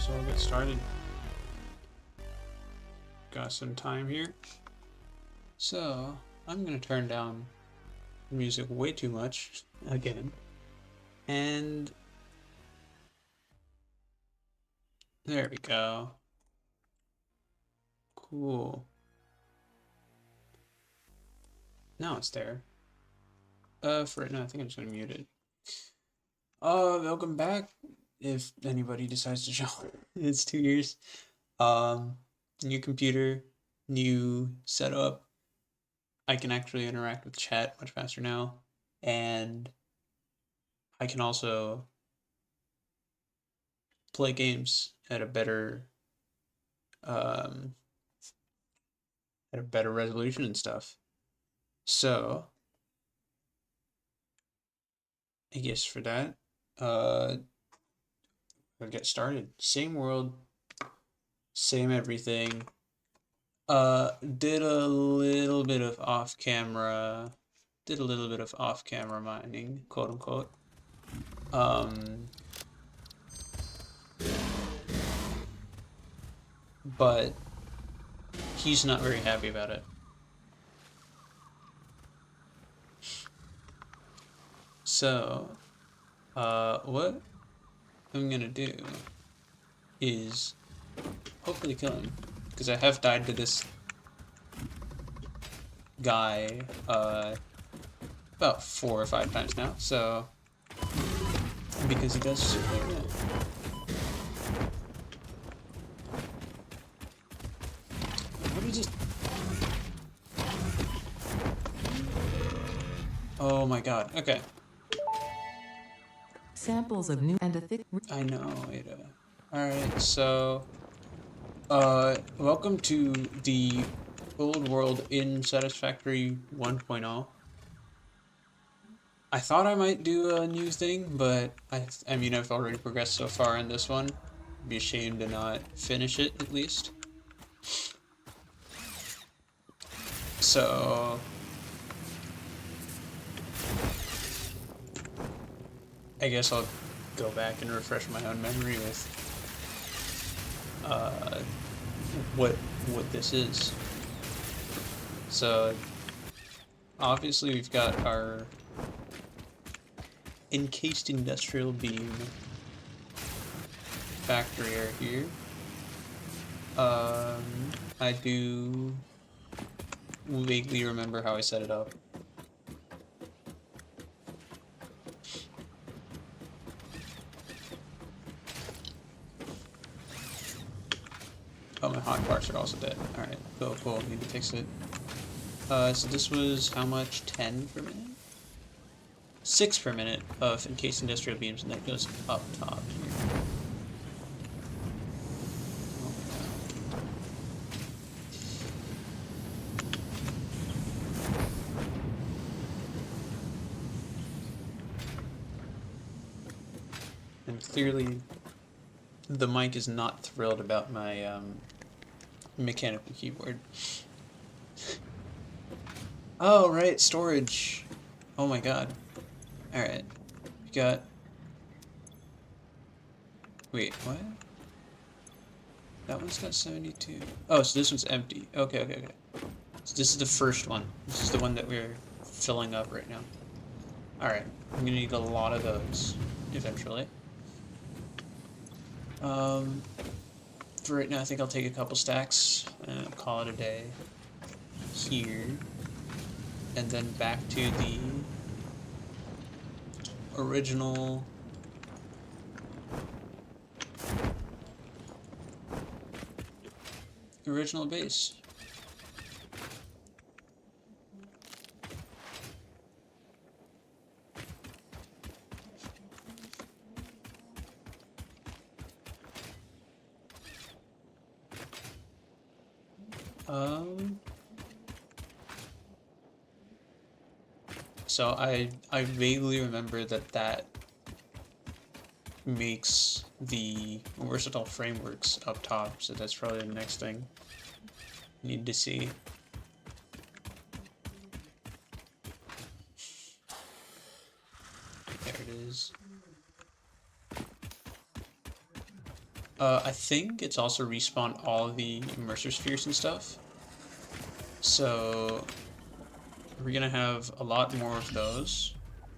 as well get started. Got some time here. So, I'm gonna turn down music way too much again. And there we go. Cool. Now it's there. For right now, I think I'm just gonna mute it. Welcome back. If anybody decides to show, it's 2 years. New computer, new setup. I can actually interact with chat much faster now, and I can also play games at a better um, resolution and stuff. So I guess for that, we'll get started. Same world, same everything. Did a little bit of off-camera mining, quote unquote. But he's not very happy about it. So, what I'm gonna do is hopefully kill him, because I have died to this guy, about 4 or 5 times now, so, because he does shit like that. What is this? Oh my god, okay. Samples of new and a thick. I know, Ada. Alright, so, welcome to the old world in Satisfactory 1.0. I thought I might do a new thing, but I mean, I've already progressed so far in this one. I'd be ashamed to not finish it, at least. So, I guess I'll go back and refresh my own memory with what this is. So, obviously we've got our encased industrial beam factory area here. I do vaguely remember how I set it up. Oh, my hotbars are also dead. Alright, cool, need to fix it. So this was how much? 10 per minute? 6 per minute of encased industrial beams, and that goes up top here. And clearly, the mic is not thrilled about my mechanical keyboard. Oh, right, storage. Oh my god. Alright. We got... Wait, what? That one's got 72. Oh, so this one's empty. Okay. So this is the first one. This is the one that we're filling up right now. Alright. I'm gonna need a lot of those eventually. For right now, I think I'll take a couple stacks and call it a day here. And then back to the original base. So I vaguely remember that makes the versatile frameworks up top, so that's probably the next thing I need to see. There it is. I think it's also respawned all the immersive spheres and stuff. So we're gonna have a lot more of those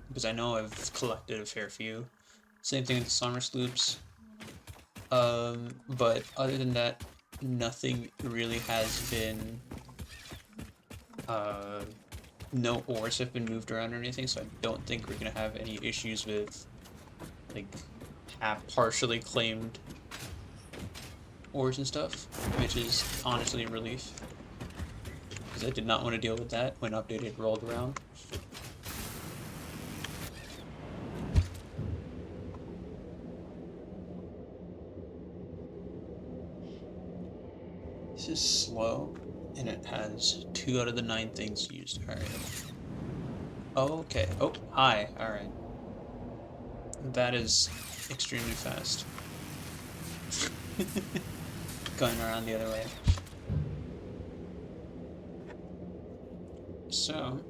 because I know I've collected a fair few. Same thing with the summer sloops. But other than that, nothing really has been. Uh, no ores have been moved around or anything, so I don't think we're gonna have any issues with like half partially claimed ores and stuff, which is honestly a relief because I did not want to deal with that when updated rolled around. This is slow, and it has 2 out of the 9 things used. Alright. Okay. Oh, hi. Alright. That is extremely fast. Going around the other way. So,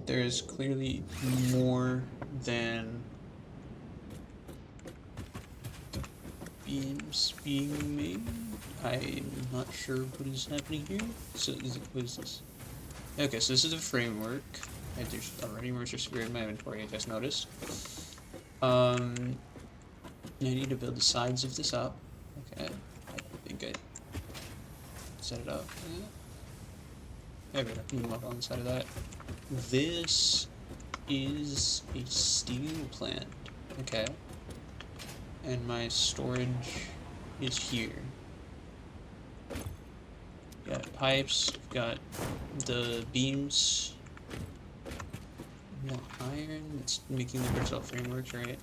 there's clearly more than the beams being made. I'm not sure what is happening here. So, what is this? Okay, so this is a framework. And there's already immersive sphere in my inventory, I just noticed. I need to build the sides of this up. Okay, I think I set it up. Yeah. There we go. You can look on the side of that. This is a steel plant. Okay. And my storage is here. Got pipes, got the beams. More iron. It's making the crystal frameworks, right?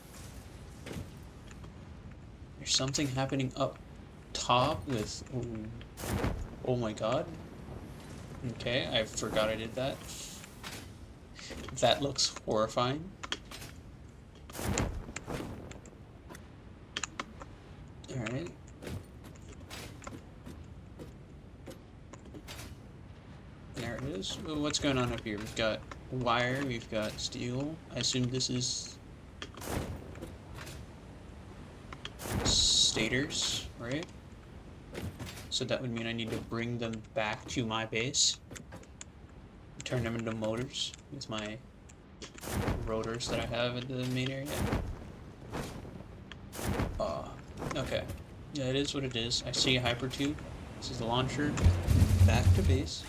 There's something happening up top with. Oh my god. Okay, I forgot I did that. That looks horrifying. Alright. There it is. What's going on up here? We've got wire, we've got steel. I assume this is stators, right? So that would mean I need to bring them back to my base. Turn them into motors with my rotors that I have in the main area. Okay. Yeah, it is what it is. I see a hyper tube. This is the launcher. Back to base.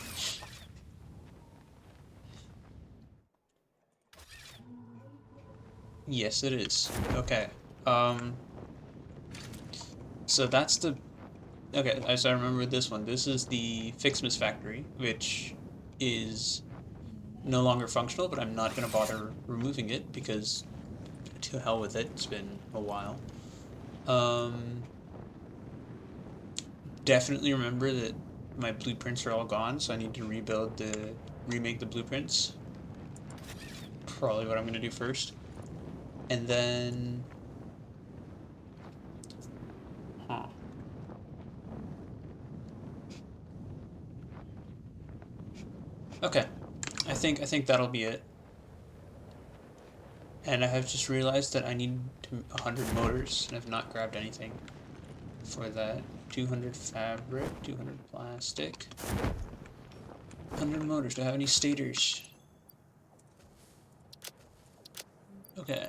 Yes, it is. Okay. So that's the... Okay, so I remember this one. This is the Fixmas factory, which is no longer functional, but I'm not going to bother removing it because to hell with it. It's been a while. Definitely remember that my blueprints are all gone, so I need to remake the blueprints. Probably what I'm going to do first. And then... Huh. Okay. I think that'll be it. And I have just realized that I need 100 motors, and I've not grabbed anything for that. 200 fabric, 200 plastic. 100 motors. Do I have any stators? Okay.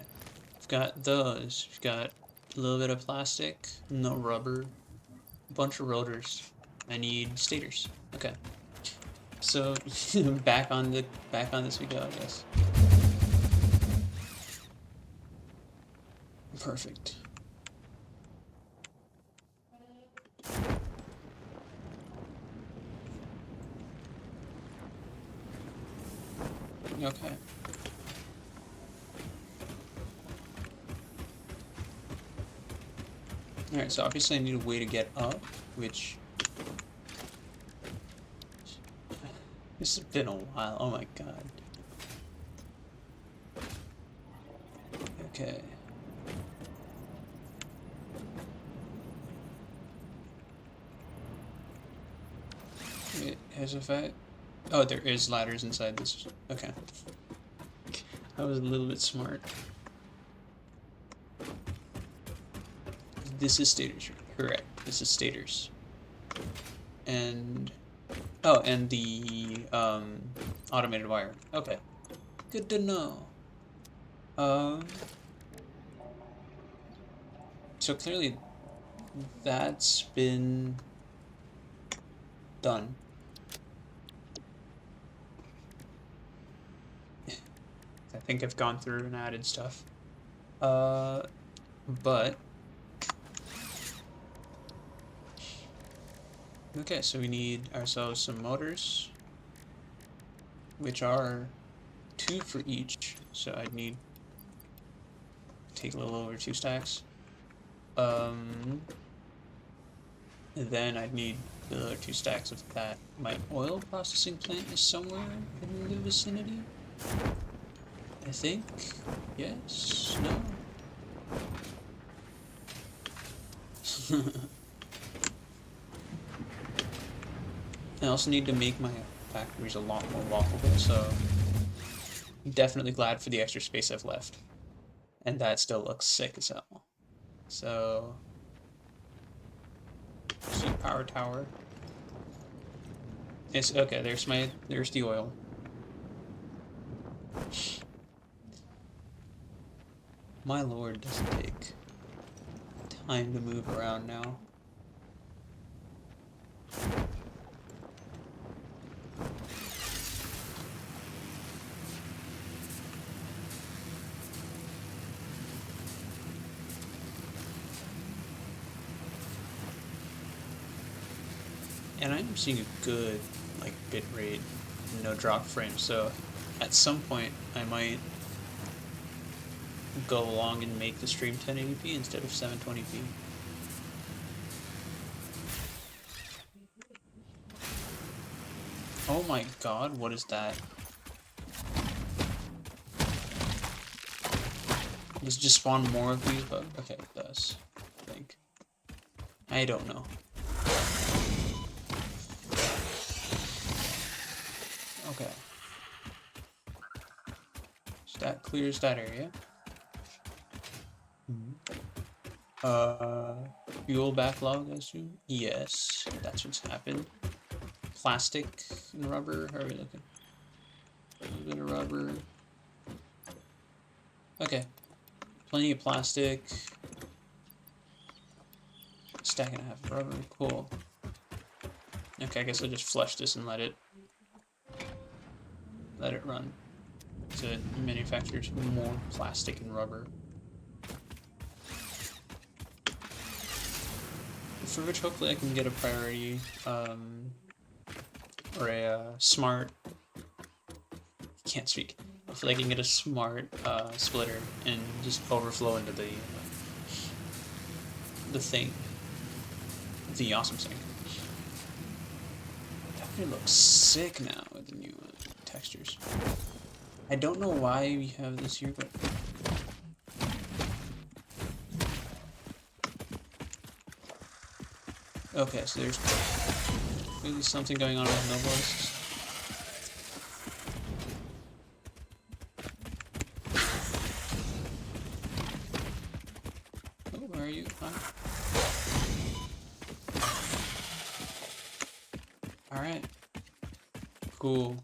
I've got those. I've got a little bit of plastic, no rubber, a bunch of rotors. I need stators. Okay. So back on this we go, I guess. Perfect. Okay. Alright, so obviously I need a way to get up, which... This has been a while, oh my god. Okay. As if I... Oh, there is ladders inside this. Okay. I was a little bit smart. This is stators. Correct. This is stators. And oh, and the automated wire. Okay. Good to know. So clearly that's been done. I think I've gone through and added stuff. But okay, so we need ourselves some motors, which are 2 for each. So I'd need take a little over 2 stacks. Then I'd need the other 2 stacks of that. My oil processing plant is somewhere in the vicinity. I think. Yes. No. I also need to make my factories a lot more walkable, so definitely glad for the extra space I've left. And that still looks sick as hell. So, see power tower. It's okay, there's the oil. My lord, does it take time to move around now. And I'm seeing a good like bit rate, no drop frames, so at some point I might go along and make the stream 1080p instead of 720p. Oh my god, what is that? Does it just spawn more of these? But okay, it does. I think. I don't know. Okay. So that clears that area. Fuel backlog, I assume? Yes, that's what's happened. Plastic and rubber, how are we looking? A little bit of rubber. Okay. Plenty of plastic. Stack and a half of rubber, cool. Okay, I guess I'll just flush this and let it run. So it manufactures more plastic and rubber. For which hopefully I can get a priority, or a smart, can't speak. Hopefully I can get a smart splitter and just overflow into the thing, the awesome thing. That really looks sick now with the new textures. I don't know why we have this here, but okay, so there's clearly something going on with Nobles. Oh, where are you? Alright. Cool.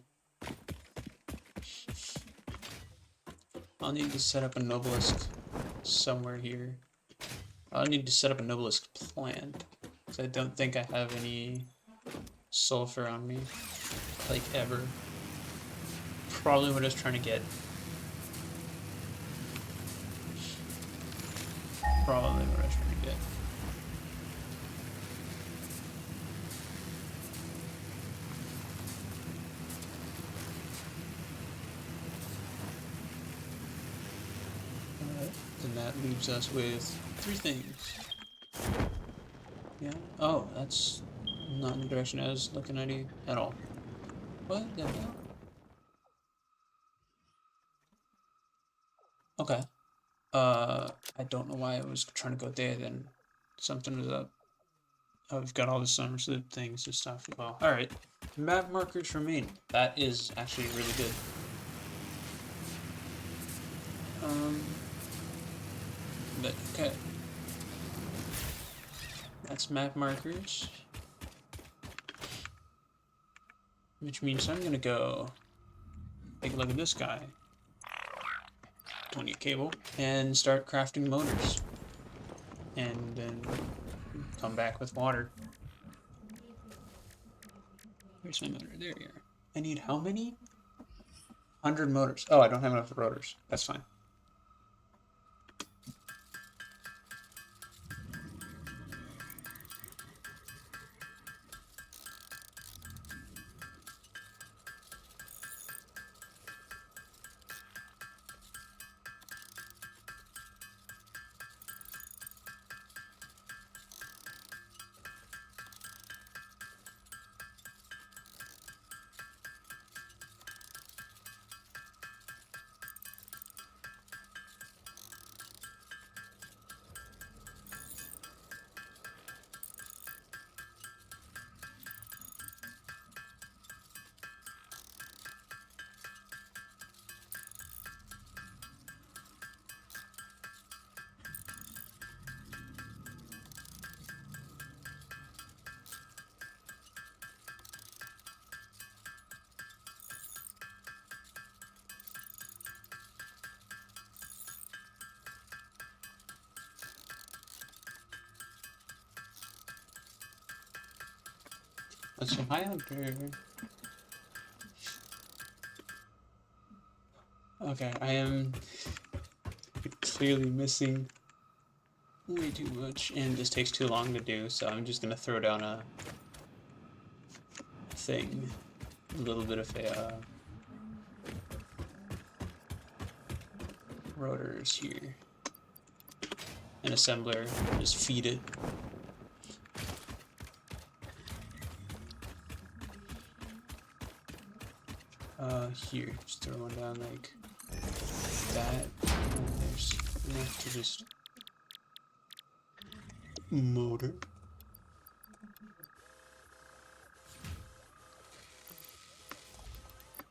I'll need to set up a Nobelisk somewhere here. I'll need to set up a Nobelisk plant. Because I don't think I have any sulfur on me. Like, ever. Probably what I was trying to get. Probably what I was trying to get. Then that leaves us with 3 things. Yeah. Oh, that's not in the direction I was looking at all. What the hell? Okay. I don't know why I was trying to go there then. Something was up. Oh, we've got all the summer sloop things and stuff. Well, alright. Map markers remain. That is actually really good. But, okay. That's map markers. Which means I'm gonna go take a look at this guy. Don't need cable. And start crafting motors. And then come back with water. Where's my motor? There you are. I need how many? 100 motors. Oh, I don't have enough rotors. That's fine. That's so high up there. Okay, I am clearly missing way too much, and this takes too long to do, so I'm just gonna throw down a thing. A little bit of a rotors here. An assembler, just feed it. Here, just throw one down like that, and there's enough to just motor.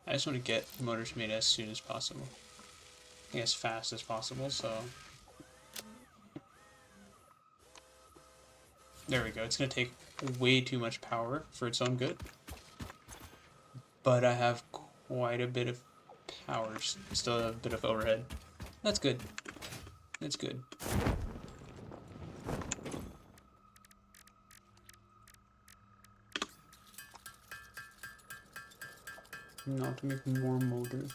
I just want to get motors made as soon as possible. I think as fast as possible, so... There we go. It's going to take way too much power for its own good. But I have quite a bit of power. Still a bit of overhead. That's good. That's good. Now to make more motors.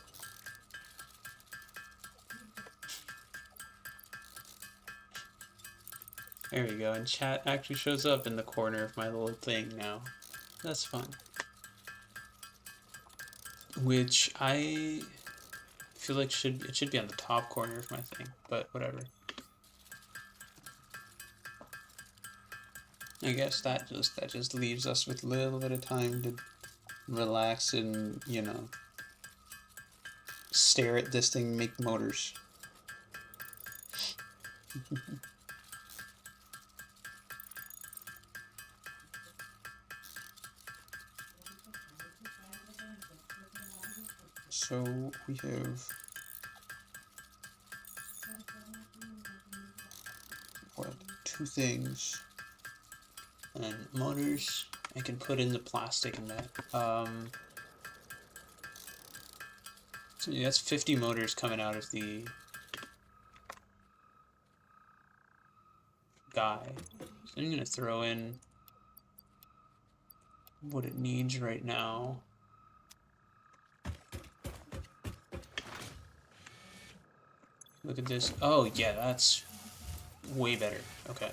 There we go, and chat actually shows up in the corner of my little thing now. That's fun. Which I feel like it should be on the top corner of my thing, but whatever. I guess that just leaves us with a little bit of time to relax and, you know, stare at this thing make motors. So we have what, 2 things, and motors. I can put in the plastic in that. So yeah, that's 50 motors coming out of the guy. So I'm gonna throw in what it needs right now. Look at this. Oh yeah, that's way better. Okay.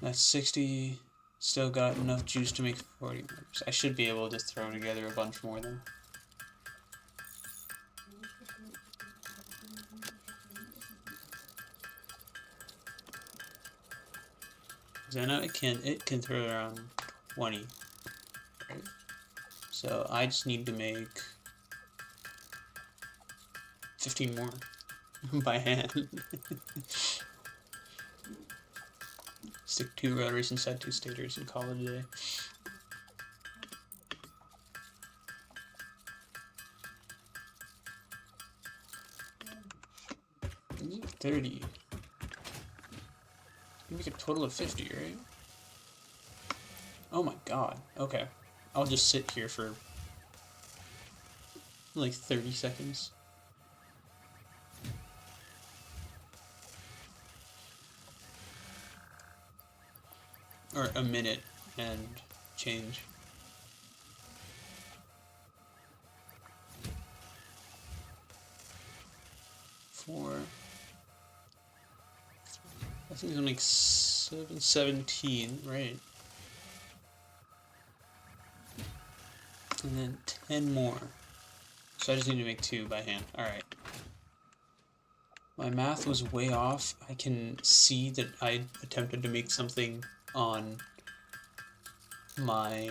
That's 60. Still got enough juice to make 40 motors. I should be able to throw together a bunch more though. Because I know it can throw around 20. Right? So I just need to make 15 more by hand. Stick 2 rotors inside 2 stators and call it a day. These are 30. You make a total of 50, right? Oh my god. Okay. I'll just sit here for like 30 seconds. Or a minute and change. Four. I think it's like 17, right? And then 10 more. So I just need to make 2 by hand. Alright. My math was way off. I can see that I attempted to make something on my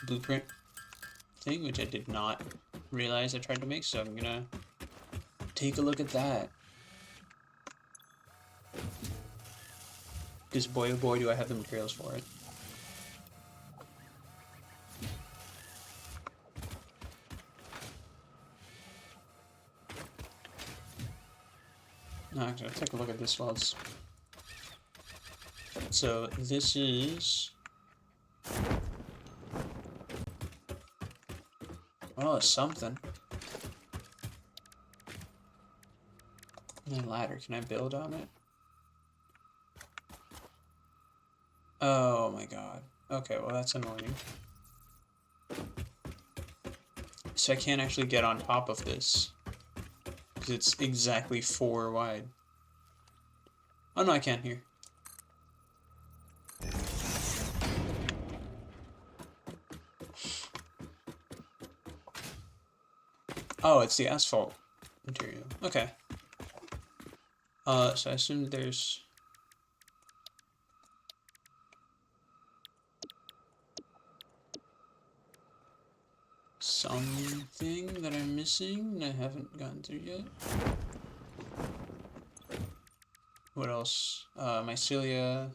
blueprint thing, which I did not realize I tried to make, so I'm gonna take a look at that. Because boy oh boy do I have the materials for it. No, actually, I'll take a look at this while it's... So, this is... Oh, it's something. And then ladder, can I build on it? Oh my god. Okay, well that's annoying. So I can't actually get on top of this. Because it's exactly 4 wide. Oh no, I can here. Oh, it's the asphalt material. Okay. So I assume there's... something that I'm missing that I haven't gotten through yet. What else? Mycelia.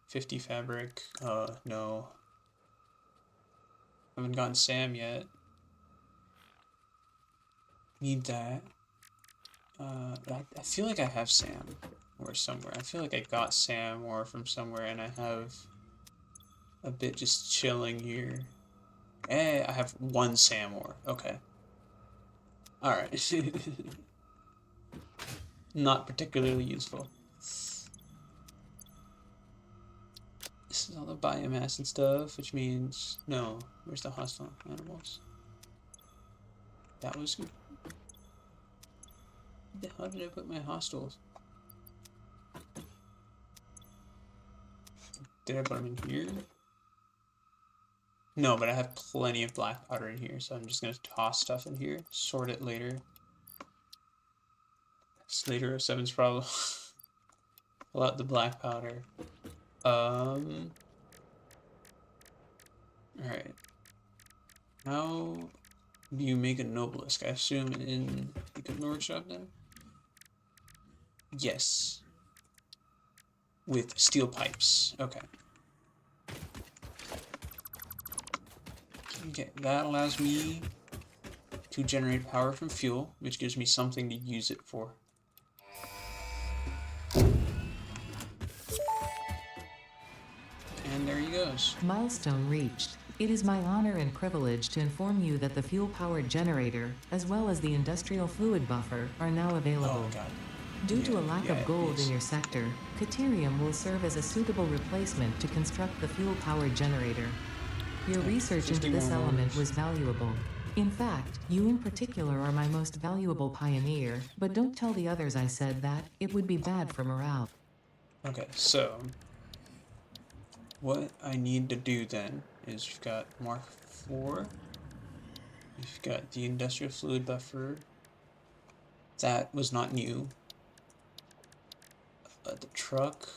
50 fabric. No. Haven't gotten Sam yet. Need that. I feel like I have Sam or somewhere. I feel like I got Sam or from somewhere and I have a bit just chilling here. Eh, I have 1 Sam ore. Okay. Alright. Not particularly useful. This is all the biomass and stuff, which means... No. Where's the hostile animals? That was... How did I put my hostiles? Did I put them in here? No, but I have plenty of black powder in here, so I'm just going to toss stuff in here, sort it later. Slater 07's problem. Pull out the black powder. Alright. How do you make a Nobelisk? I assume in the Equipment Workshop then? Yes. With steel pipes. Okay. Okay, that allows me to generate power from fuel, which gives me something to use it for. And there he goes. Milestone reached. It is my honor and privilege to inform you that the fuel-powered generator, as well as the industrial fluid buffer, are now available. Oh god. Due to a lack of gold please. in your sector, Caterium will serve as a suitable replacement to construct the fuel-powered generator. Your research into this element was valuable. In fact, you in particular are my most valuable pioneer, but don't tell the others I said that, it would be bad for morale. Okay, so what I need to do then is we've got Mark IV, we've got the industrial fluid buffer, that was not new, the truck,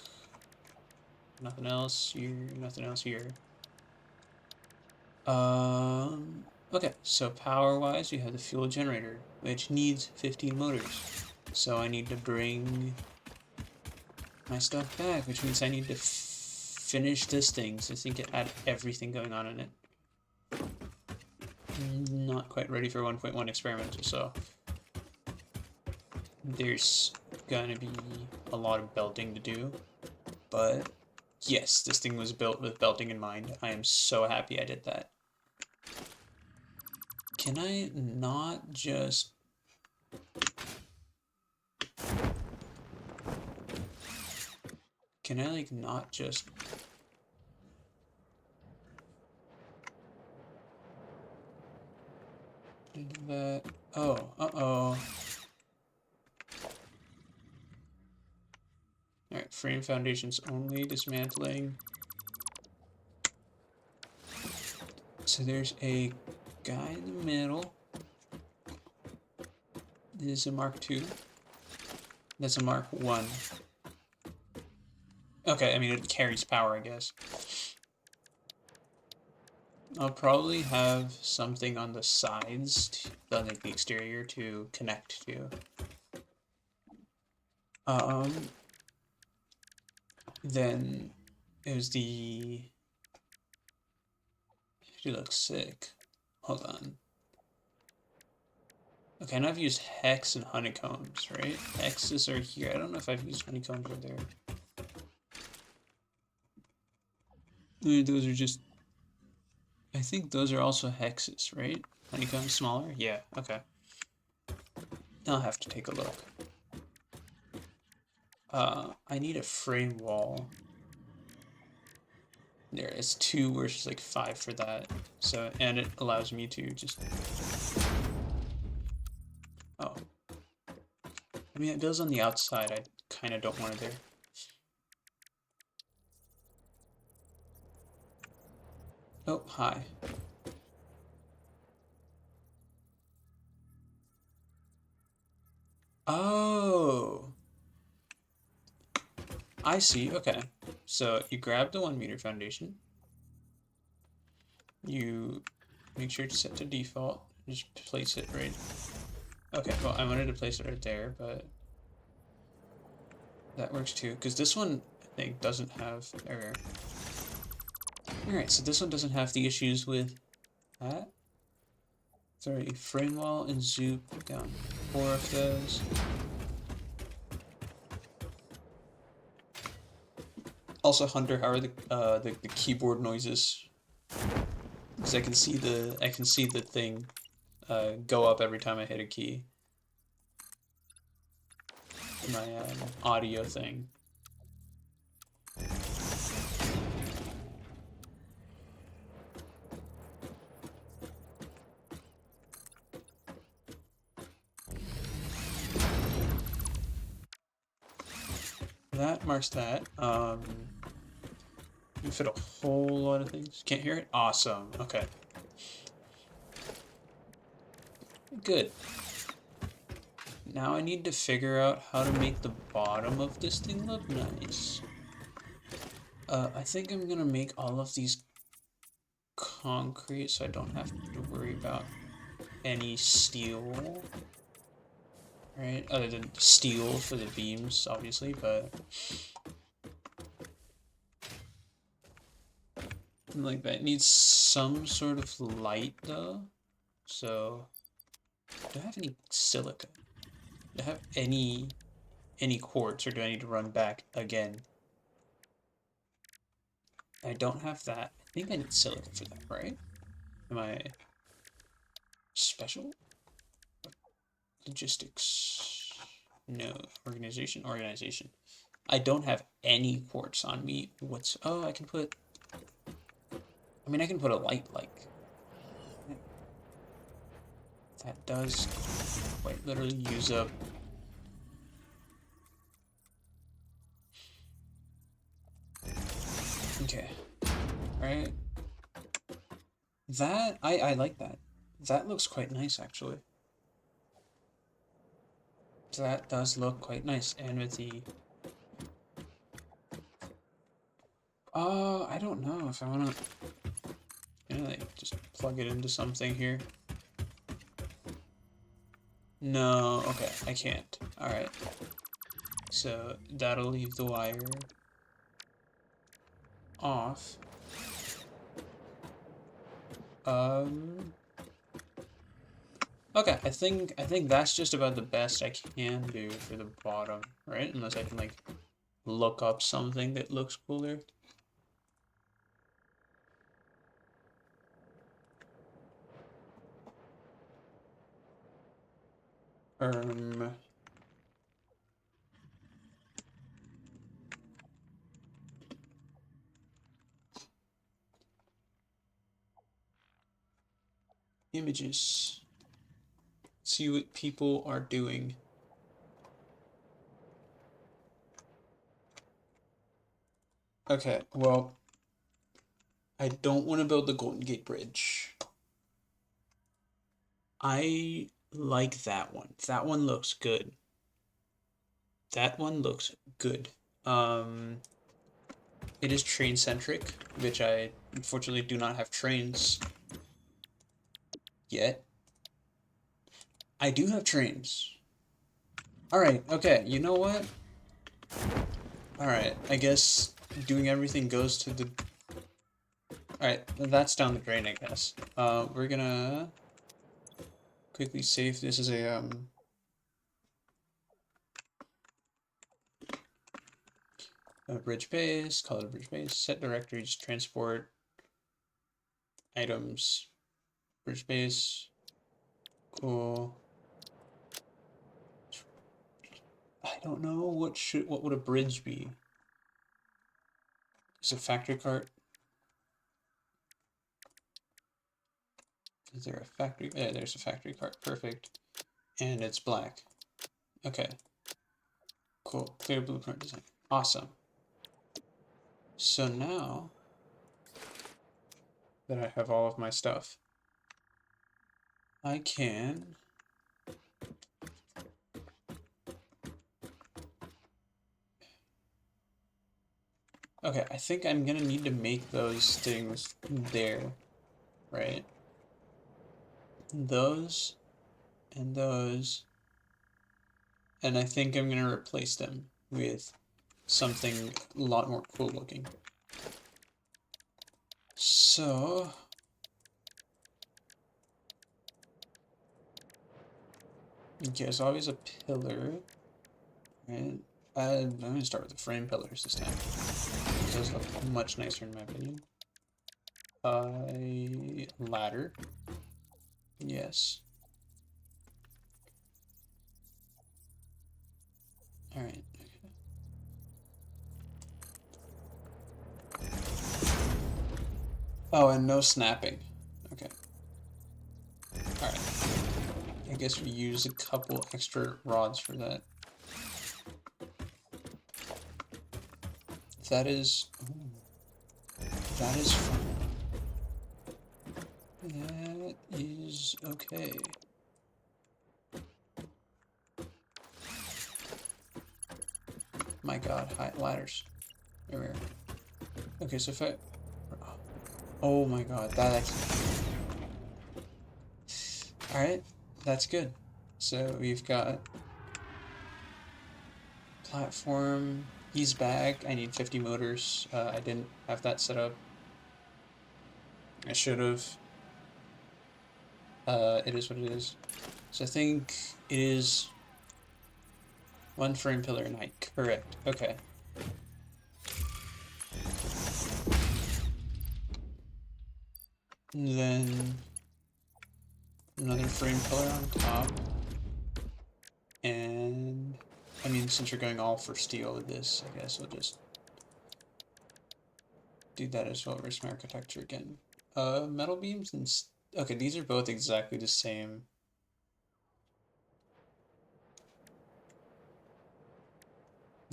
nothing else here, nothing else here. Okay, so power-wise, we have the fuel generator, which needs 15 motors. So I need to bring my stuff back, which means I need to finish this thing, so I think it had everything going on in it. Not quite ready for 1.1 experimental, so there's gonna be a lot of belting to do, but yes, this thing was built with belting in mind. I am so happy I did that. Can I not just... Can I, like, not just... do that? Oh, uh-oh. Alright, frame foundations only, dismantling. So there's a guy in the middle. This is a Mark II. That's a Mark I. Okay, I mean, it carries power, I guess. I'll probably have something on the sides, like the exterior, to connect to. Then it was the... She looks sick. Hold on. Okay, and I've used hex and honeycombs, right? Hexes are here. I don't know if I've used honeycombs over there. Those are just... I think those are also hexes, right? Honeycomb smaller? Yeah, okay. I'll have to take a look. I need a frame wall. There, it's 2 versus like 5 for that. So, and it allows me to just... Oh. I mean, it does on the outside. I kind of don't want it there. Oh, hi. Oh. I see, okay. So you grab the 1 meter foundation. You make sure it's set to default. Just place it right. Okay, well, I wanted to place it right there, but that works too. Because this one, I think, doesn't have error. Alright, so this one doesn't have the issues with that. Sorry, frame wall and zoop down 4 of those. Also, Hunter, how are the keyboard noises? Because I can see the thing go up every time I hit a key. My audio thing. That marks that. You fit a whole lot of things. Can't hear it? Awesome. Okay. Good. Now I need to figure out how to make the bottom of this thing look nice. I think I'm gonna make all of these concrete so I don't have to worry about any steel. Right? Other than steel for the beams, obviously, but... like that needs some sort of light, though. So... do I have any silica? Do I have any quartz, or do I need to run back again? I don't have that. I think I need silica for that, right? Am I special? Logistics. No. Organization. I don't have any quartz on me. Oh, I can put... I mean, I can put a light, like... that does quite literally use up... Okay. Right. That, I like that. That looks quite nice, actually. So that does look quite nice. And with the... I don't know if I want to... like, just plug it into something here. No, okay, I can't. Alright. So, that'll leave the wire off. Oh Okay, I think that's just about the best I can do for the bottom, right? Unless I can like look up something that looks cooler. Um, Images. See what people are doing. Okay, well, I don't want to build the Golden Gate Bridge. I like that one. That one looks good. That one looks good. It is train centric, which I unfortunately do not have trains yet. I do have trains. Alright, okay, you know what? Alright, I guess doing everything goes to the... Alright, that's down the drain, I guess. We're gonna quickly save. This is a bridge base, call it a bridge base, set directories, transport, items, bridge base, cool. I don't know, what would a bridge be? Is a factory cart? Is there a factory? Yeah, there's a factory cart. Perfect. And it's black. Okay. Cool. Clear blueprint design. Awesome. So now that I have all of my stuff, I can okay, I think I'm gonna need to make those things there, right? Those and those, and I think I'm gonna replace them with something a lot more cool looking. So okay, there's always a pillar, right? I'm gonna start with the frame pillars this time. Those look much nicer in my opinion. Ladder. Yes. Alright. Oh, and no snapping. Okay. Alright. I guess we use a couple extra rods for that. That is... Ooh, that is fine. That is okay. My god, high ladders. Everywhere. Okay, so if I... Oh my god, that actually... Alright, that's good. So we've got... Platform... He's back. I need 50 motors. I didn't have that set up. I should have. It is what it is. So I think it is... One frame pillar and height. Correct. Okay. And then another frame pillar on top. And I mean, since you're going all for steel with this, I guess I'll just do that as well. Where's my architecture again? Metal beams and okay, these are both exactly the same.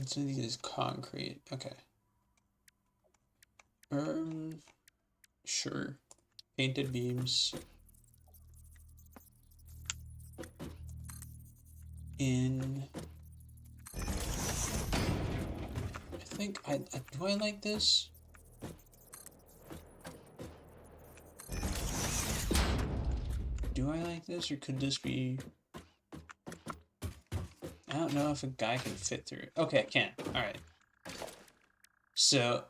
So these is concrete. Okay. Sure. Painted beams. In I think do I like this? Do I like this, or could this be... I don't know if a guy can fit through it. Okay, I can. Alright. So...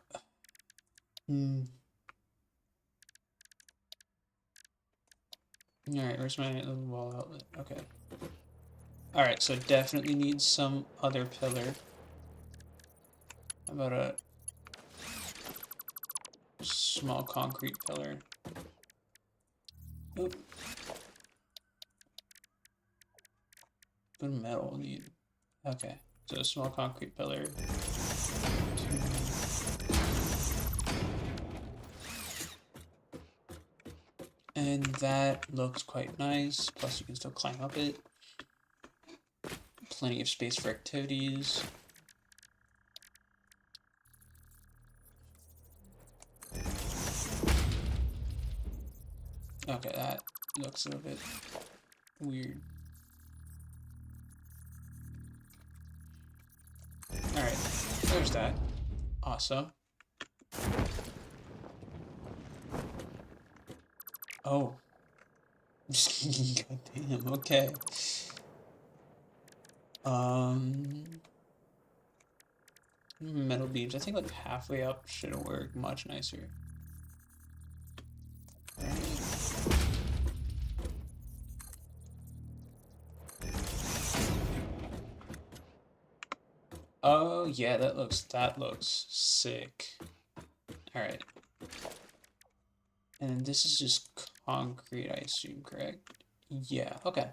Alright, where's my little wall outlet? Okay. Alright, so definitely needs some other pillar. How about a small concrete pillar? Oop. What metal will need? Okay, so a small concrete pillar. And that looks quite nice, plus you can still climb up it. Plenty of space for activities. Okay, that looks a little bit weird. Alright, there's that. Awesome. Oh. God damn, okay. Metal beams. I think like halfway up should work much nicer. Oh yeah, that looks sick. Alright. And this is just concrete, I assume, correct? Yeah, okay.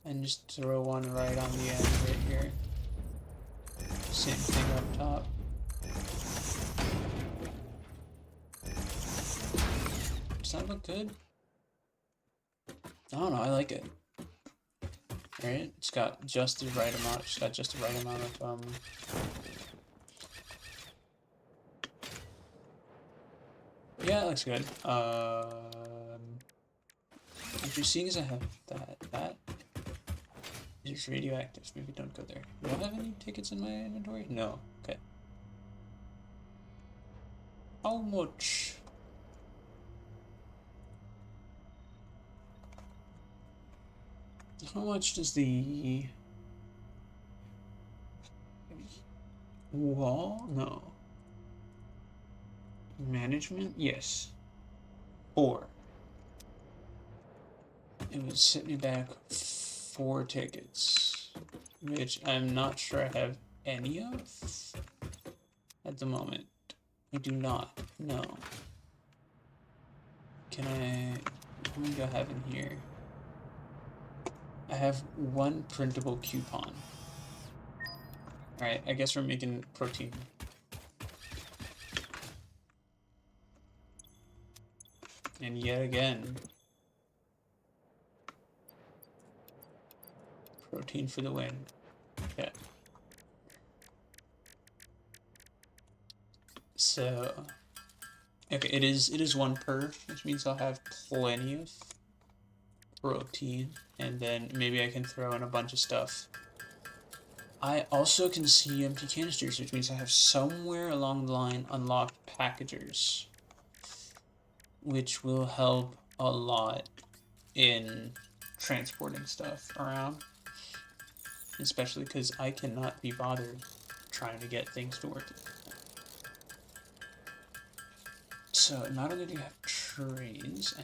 And just throw one right on the end right here. Same thing up top. Does that look good? I don't know, I like it. Right? It's got just the right amount. It's got just the right amount of yeah, it looks good. What you're seeing is I have that is radioactive. Maybe don't go there. Do I have any tickets in my inventory? No. Okay. How much? How much does the wall? No. Management? Yes. 4. It would set me back 4 tickets, which I'm not sure I have any of at the moment. I do not. No. Can I? How many do I have in here? I have 1 printable coupon. Alright, I guess we're making protein. And yet again, protein for the win. Okay. So, okay, it is 1 per, which means I'll have plenty of protein, and then maybe I can throw in a bunch of stuff. I also can see empty canisters, which means I have somewhere along the line unlocked packagers, which will help a lot in transporting stuff around, especially because I cannot be bothered trying to get things to work. So not only do you have trays, I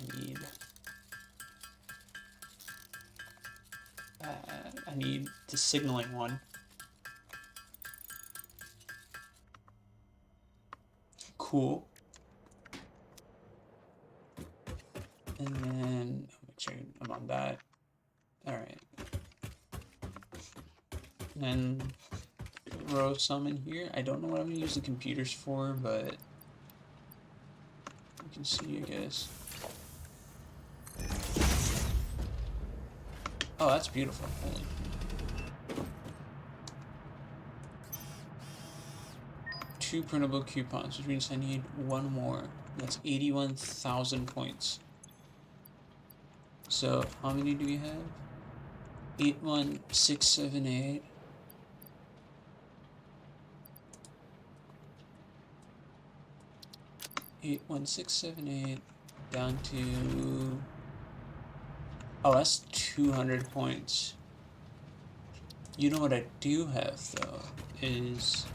need the signaling one. Cool. And then make sure I'm on that. All right. And then throw some in here. I don't know what I'm gonna use the computers for, but you can see, I guess. Oh, that's beautiful. Holy. Two printable coupons, which means I need 1 more. That's 81,000 points. So how many do we have? 81678. Eight, 1, 6, 7, 8 down to, oh, that's 200 points. You know what I do have though is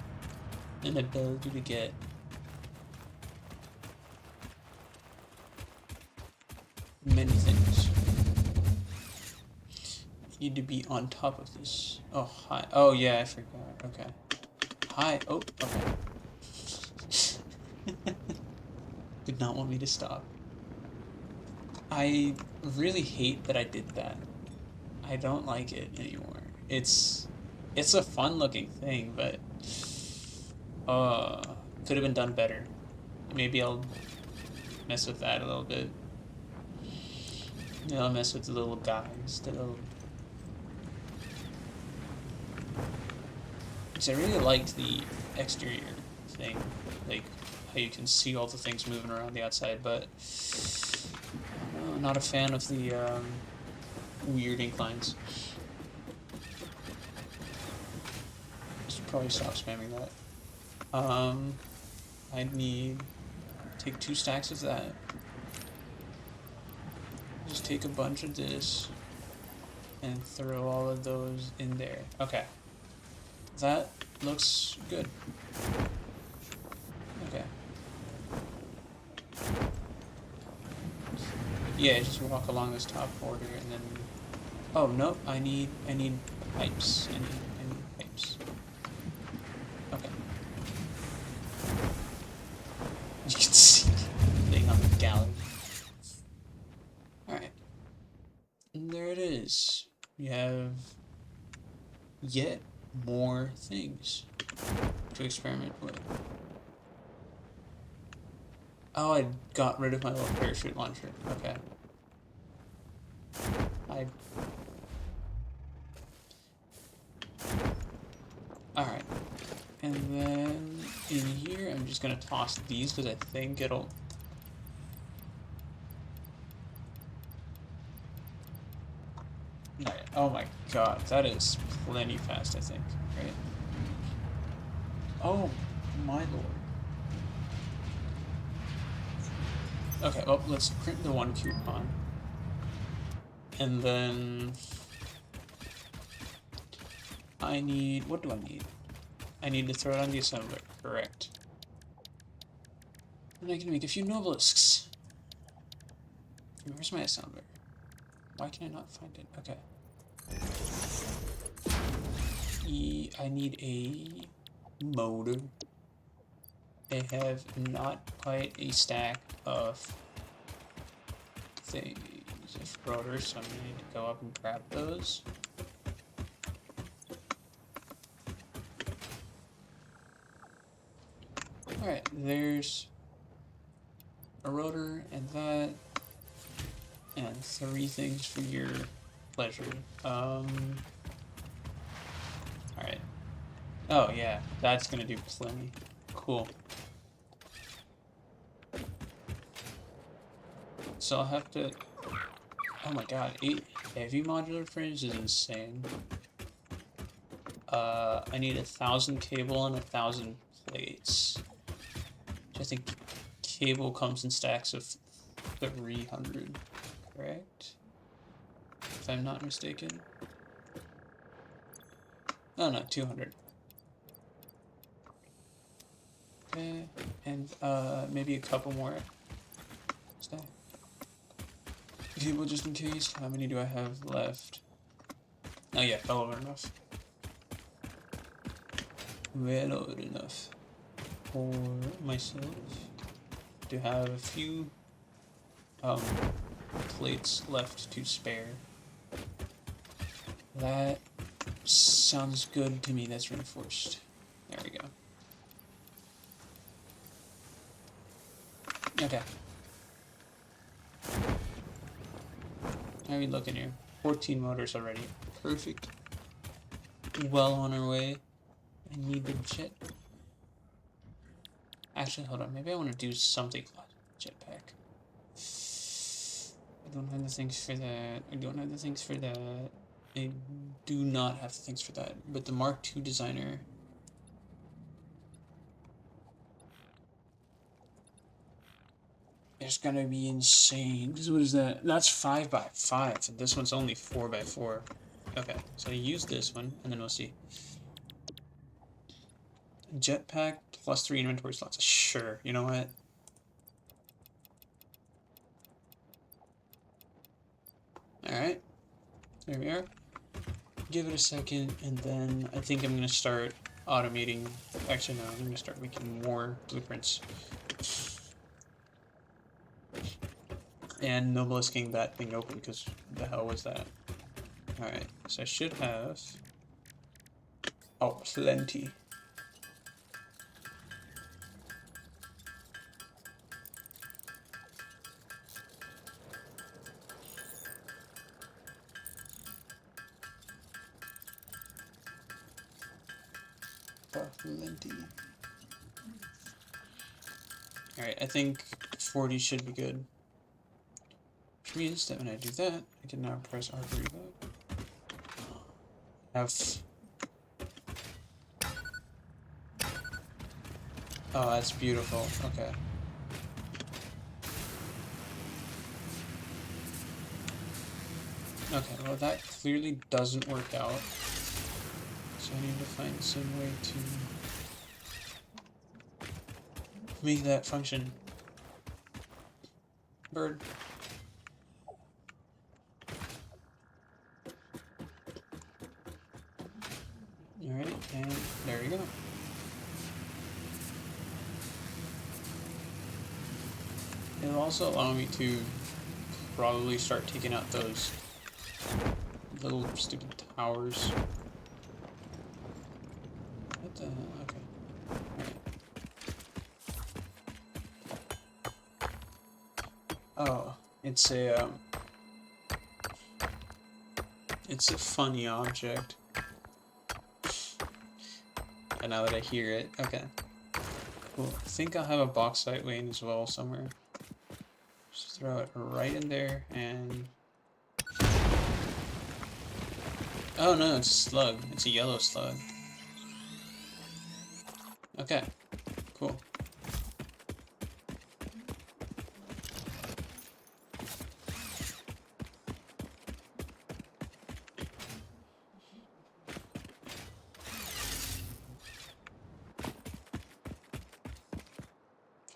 an ability to get many things. need to be on top of this. Oh, hi. Oh, yeah, I forgot. Okay. Hi. Oh, okay. Did not want me to stop. I really hate that I did that. I don't like it anymore. It's a fun looking thing, but could have been done better. Maybe I'll mess with that a little bit. I'll mess with the little guys, the little. Because I really liked the exterior thing, like how you can see all the things moving around the outside, but not a fan of the weird inclines. Should probably stop spamming that. I need take 2 stacks of that. Just take a bunch of this and throw all of those in there. Okay. That looks good. Okay. Yeah, just walk along this top border and then. Oh no, I need pipes. I need pipes. Okay. You can see the thing on the gallery. Alright. And there it is. We have yet more things to experiment with. Oh, I got rid of my little parachute launcher. Okay. Alright. And then in here, I'm just gonna toss these because I think it'll. Alright. Oh my god, that is plenty fast, I think. Right? Oh my lord. Okay, well, let's print the 1 coupon. And then I need, what do I need? I need to throw it on the assembler, correct. And I can make a few nobelisks. Where's my assembler? Why can I not find it? Okay. I need a motor. They have not quite a stack of things of rotors, so I'm gonna need to go up and grab those. Alright, there's a rotor and that, and 3 things for your pleasure. Alright. Oh yeah, that's gonna do plenty. Cool. So I'll have to. Oh my god, 8 heavy modular frames is insane. I need 1,000 cable and 1,000 plates. Which I think cable comes in stacks of 300, correct? If I'm not mistaken. Oh no, 200. Okay, and maybe a couple more stack. Cable just in case. How many do I have left? Oh yeah, well over enough. Well over enough for myself to have a few plates left to spare. That sounds good to me. That's reinforced. There we go. Okay. How are we looking here? 14 motors already. Perfect. Well on our way. I need the jet. Actually, hold on. Maybe I want to do something. Jetpack. I don't have the things for that. I don't have the things for that. I do not have the things for that. But the Mark II designer. It's gonna be insane. What is that? That's 5x5, and this one's only 4x4. Okay, so I use this one, and then we'll see. Jetpack plus 3 inventory slots. Sure, you know what? Alright, there we are. give it a second, and then I think I'm gonna start automating. Actually, no, I'm gonna start making more blueprints. And Noblest getting that thing open, because the hell was that? Alright, so I should have... Oh, plenty. Plenty. Alright, I think 40 should be good. Which means that when I do that, I can now press R to reload. Have... Oh, that's beautiful. Okay. Okay, well that clearly doesn't work out. So I need to find some way to make that function. Bird. Alright, and there you go. It'll also allow me to probably start taking out those little stupid towers. What the hell? Okay. Alright. Oh, it's a funny object. And now that I hear it, okay. Cool. I think I'll have a bauxite vein as well somewhere. Just throw it right in there and... Oh no, it's a slug. It's a yellow slug. Okay, cool.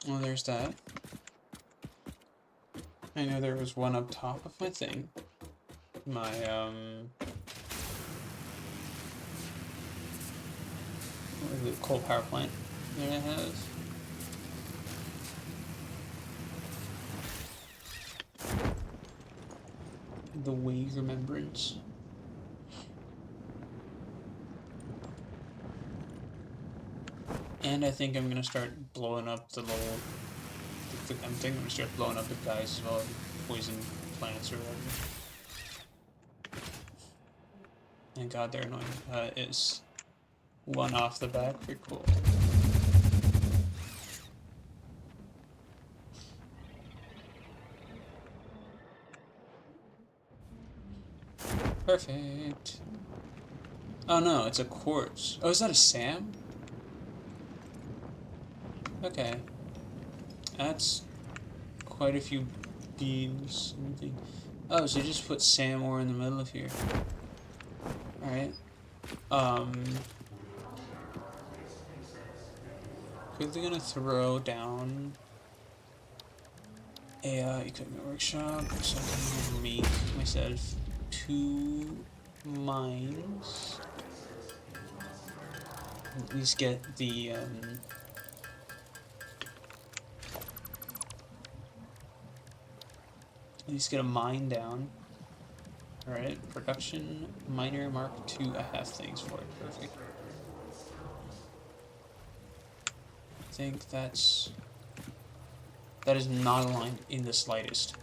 Well, there's that. I know there was one up top of my thing. My, what is it, coal power plant that I have. The Way Remembrance. And I think I'm gonna start blowing up the little... I'm thinking I'm gonna start blowing up the guys as well, poison plants or whatever. Thank God they're annoying. It's one off the back, pretty cool. Perfect. Oh no, it's a quartz. Oh, is that a SAM? Okay. That's quite a few beams. Oh, so you just put SAM ore in the middle of here. Alright. Quickly gonna throw down a equipment workshop so I can make myself 2 mines. At least get the at least get a mine down. Alright, production miner Mark II. I have things for it. Perfect. I think that is not aligned in the slightest.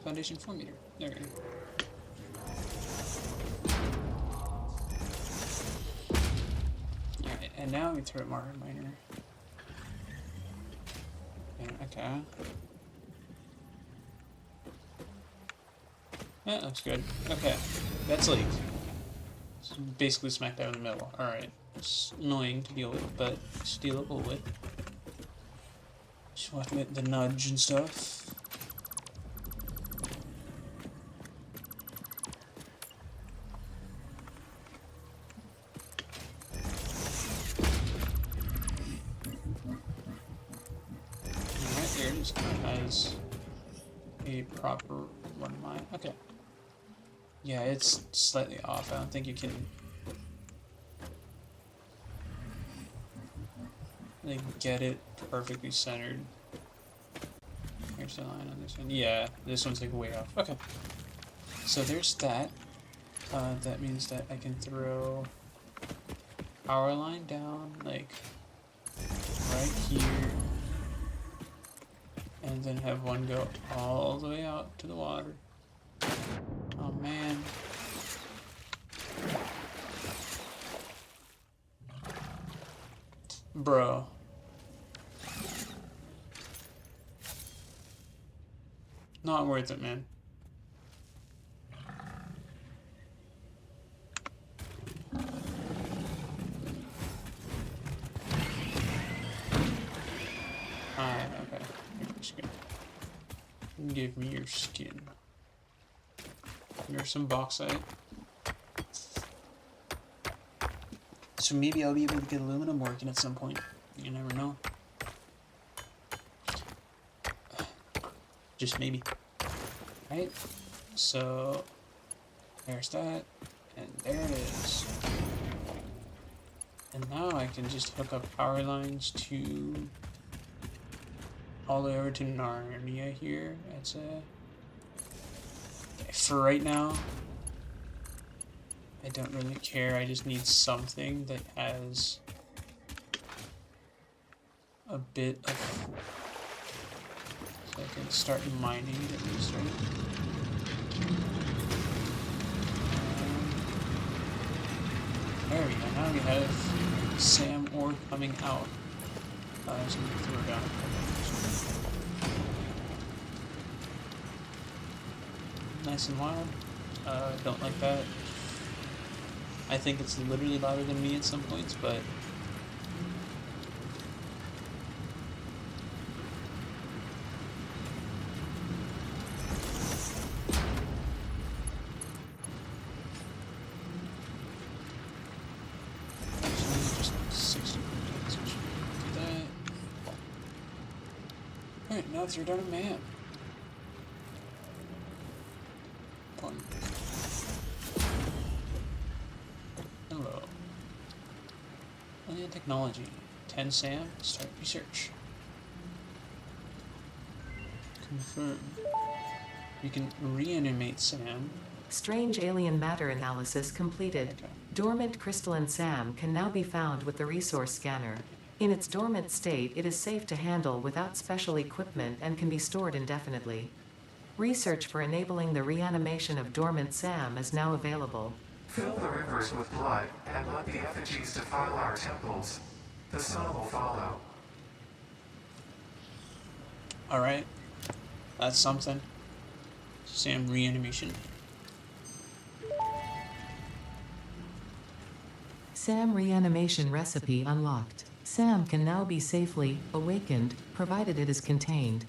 Foundation 4 meter. There we go. Alright, and now we throw a marker miner. Yeah, okay. Yeah, looks good. Okay, that's like basically smack down in the middle. Alright, it's annoying to deal with, but it's dealable with. Just want with the nudge and stuff. Alright, there it is. Nice. a proper one mine. Okay. Yeah, it's slightly off. I don't think you can like get it perfectly centered. Here's the line on this one. Yeah, this one's like way off. Okay. So there's that. That means that I can throw power line down like right here, and then have one go all the way out to the water. Oh man. Bro. Not worth it, man. Okay. Give me your skin. Give me your skin. Here's some bauxite. So maybe I'll be able to get aluminum working at some point. You never know. Just maybe. Right? So there's that. And there it is. And now I can just hook up power lines to all the way over to Narnia here. That's for right now, I don't really care. I just need something that has a bit of, so I can start mining at least, right? There we go. Now we have Sam ore coming out. So I'm gonna throw down a couple. Nice and loud. Don't like that. I think it's literally louder than me at some points, but actually just 60 minutes. So do that. Alright, now throw down a map. Fun. Hello. Alien technology. 10 Sam. Start research. Confirm. You can reanimate Sam. Strange alien matter analysis completed. Okay. Dormant crystalline SAM can now be found with the resource scanner. In its dormant state, it is safe to handle without special equipment and can be stored indefinitely. Research for enabling the reanimation of dormant SAM is now available. Fill the rivers with blood and let the effigies defile our temples. The sun will follow. Alright. That's something. Sam reanimation. SAM reanimation recipe unlocked. SAM can now be safely awakened, provided it is contained.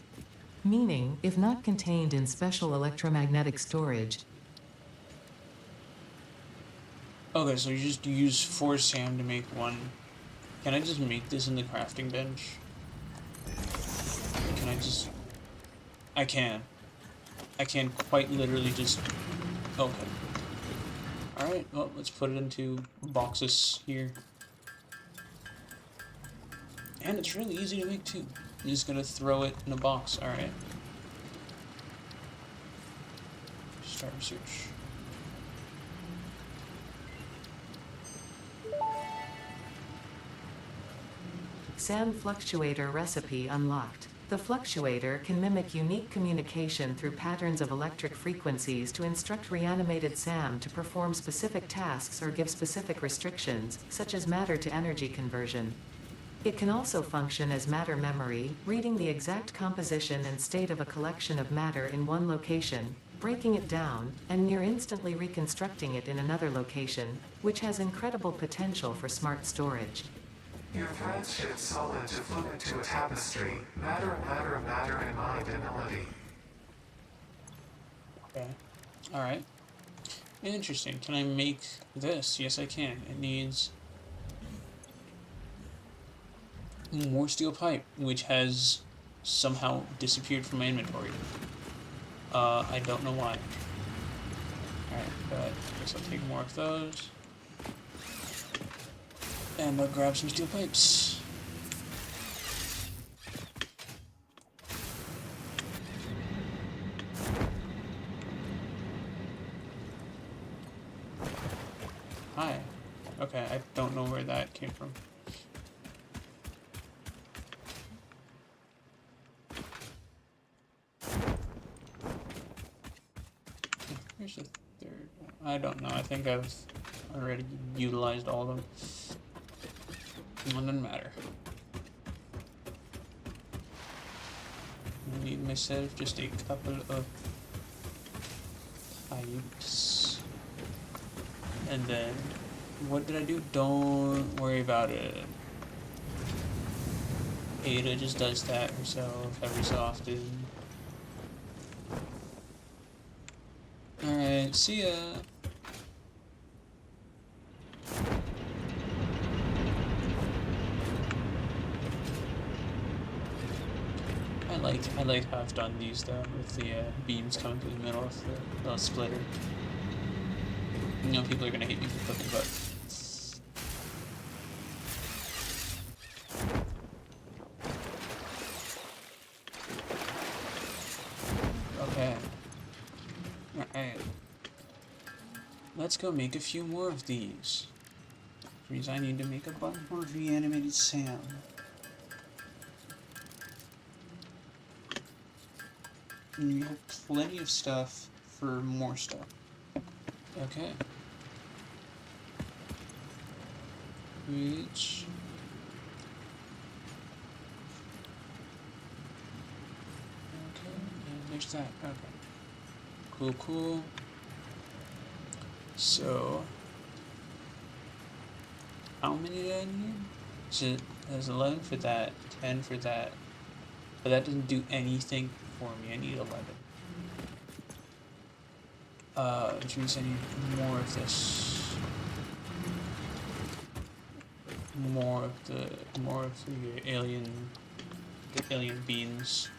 Meaning, if not contained in special electromagnetic storage. Okay, so you just use 4 Sam to make one. Can I just make this in the crafting bench? Can I just... I can. I can quite literally just... Okay. Alright, well, let's put it into boxes here. And it's really easy to make too. You're just gonna throw it in a box, alright. Start research. SAM fluctuator recipe unlocked. The fluctuator can mimic unique communication through patterns of electric frequencies to instruct reanimated SAM to perform specific tasks or give specific restrictions, such as matter to energy conversion. It can also function as matter memory, reading the exact composition and state of a collection of matter in one location, breaking it down, and near instantly reconstructing it in another location, which has incredible potential for smart storage. Your threads shift solid to fluid to a tapestry. Matter in mind and melody. Okay. Alright. Interesting. Can I make this? Yes, I can. It needs more steel pipe, which has somehow disappeared from my inventory. I don't know why. Alright, but I guess I'll take more of those. And I'll grab some steel pipes. Hi. Okay, I don't know where that came from. Here's the third one. I don't know. I think I've already utilized all of them. It doesn't matter. I need myself just a couple of pipes. And then, what did I do? Don't worry about it. Ada just does that herself every so often. Alright, see ya! I like how I've done these though, with the beams coming through the middle of the splitter. You know, people are gonna hate me for clicking, but okay. Alright. Let's go make a few more of these. Which means I need to make a bunch more reanimated Sam. And we have plenty of stuff for more stuff. Okay. Which... okay, and there's that. Okay. Cool, cool. So... how many do I need? So there's 11 for that, 10 for that. But that doesn't do anything for me. I need 11. Which means I need more of this. More of the alien beans.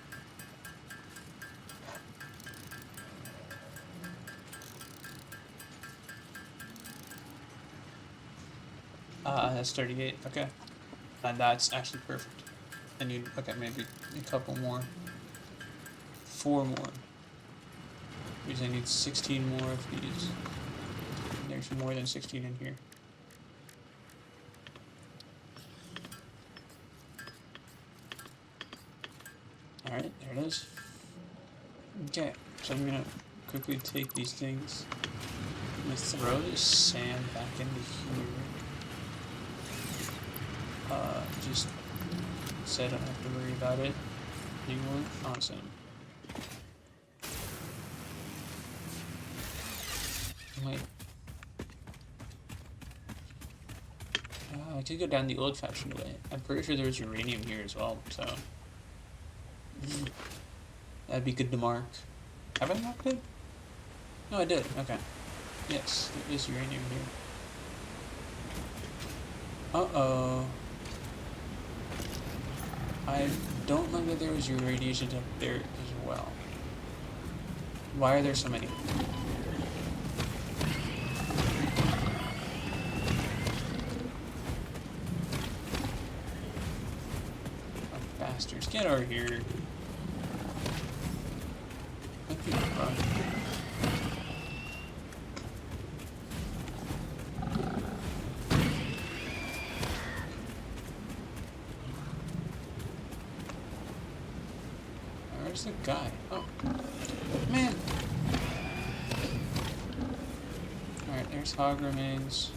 That's 38. Okay, and that's actually perfect. I need maybe a couple more. 4 more. Because I need 16 more of these. And there's more than 16 in here. Alright, there it is. Okay, so I'm gonna quickly take these things. I'm gonna throw this sand back into here. Just so I don't have to worry about it anymore. Awesome. I could go down the old-fashioned way. I'm pretty sure there was uranium here as well, so... that'd be good to mark. Have I marked it? No, I did. Okay. Yes, there is uranium here. Uh-oh. I don't know that there was irradiation up there as well. Why are there so many? Oh, bastards, get over here. Let people run. Where's the guy? Oh, man! Alright, there's hog remains.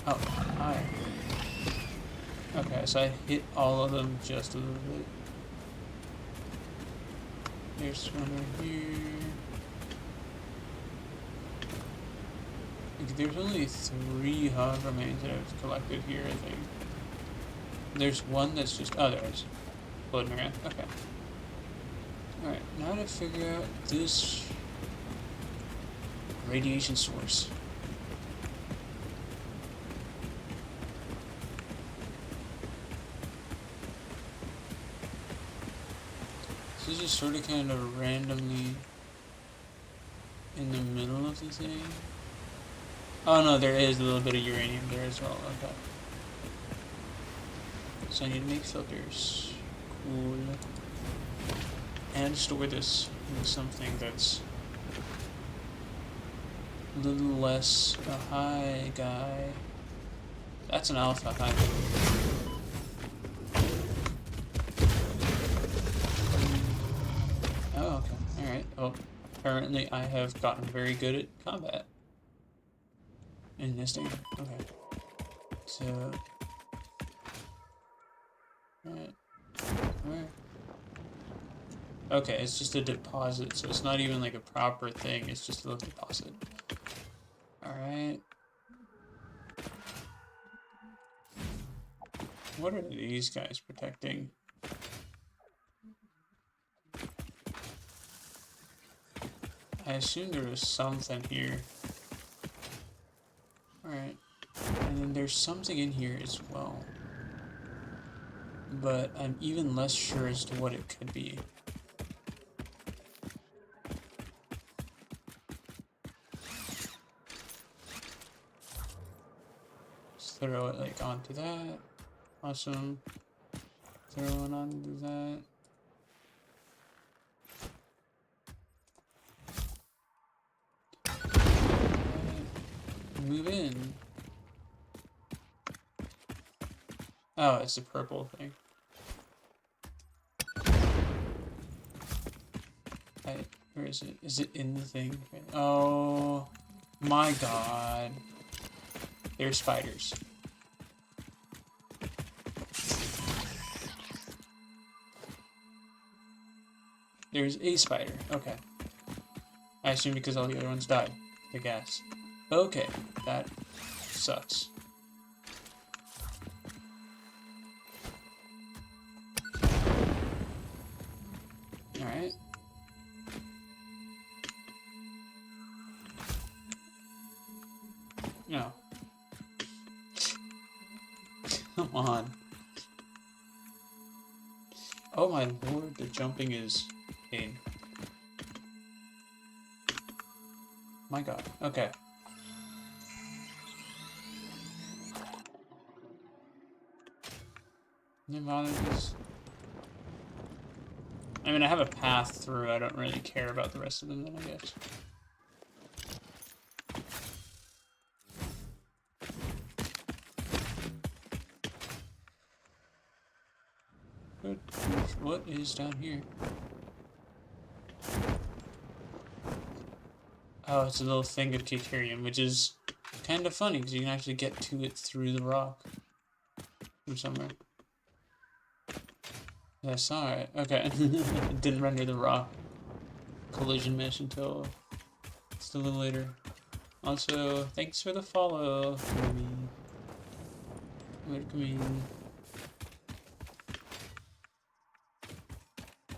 Oh, hi. Okay, so I hit all of them just a little bit. There's one over here. Okay, there's only 3 hog remains that I've collected here, I think. There's one that's just... oh, there it is. Floating around. Okay. Alright, now to figure out this radiation source. This is sort of kind of randomly in the middle of the thing. Oh no, there is a little bit of uranium there as well. Okay. So I need to make filters. Cool. And store this in something that's a little less a high guy. That's an alpha high. Oh, okay. Alright. Well, apparently I have gotten very good at combat in this game. Okay. So. Alright. Where? Okay, it's just a deposit, so it's not even like a proper thing, it's just a little deposit. Alright. What are these guys protecting? I assume there was something here. Alright. And then there's something in here as well. But I'm even less sure as to what it could be. Just throw it like onto that. Awesome. Throw it onto that. Move in. Oh, it's the purple thing. Where is it? Is it in the thing? Oh my god. They're spiders. There's a spider. Okay. I assume because all the other ones died. The gas. Okay. That sucks. Alright. No. Come on. Oh my lord, the jumping is pain. My god. Okay. Advantages. I mean, I have a path through. I don't really care about the rest of them then, I guess. What is down here? Oh, it's a little thing of deuterium, which is kind of funny because you can actually get to it through the rock from somewhere. Yeah, I saw it. Okay. It didn't render the rock collision mesh until just a little later. Also, thanks for the follow. Welcome.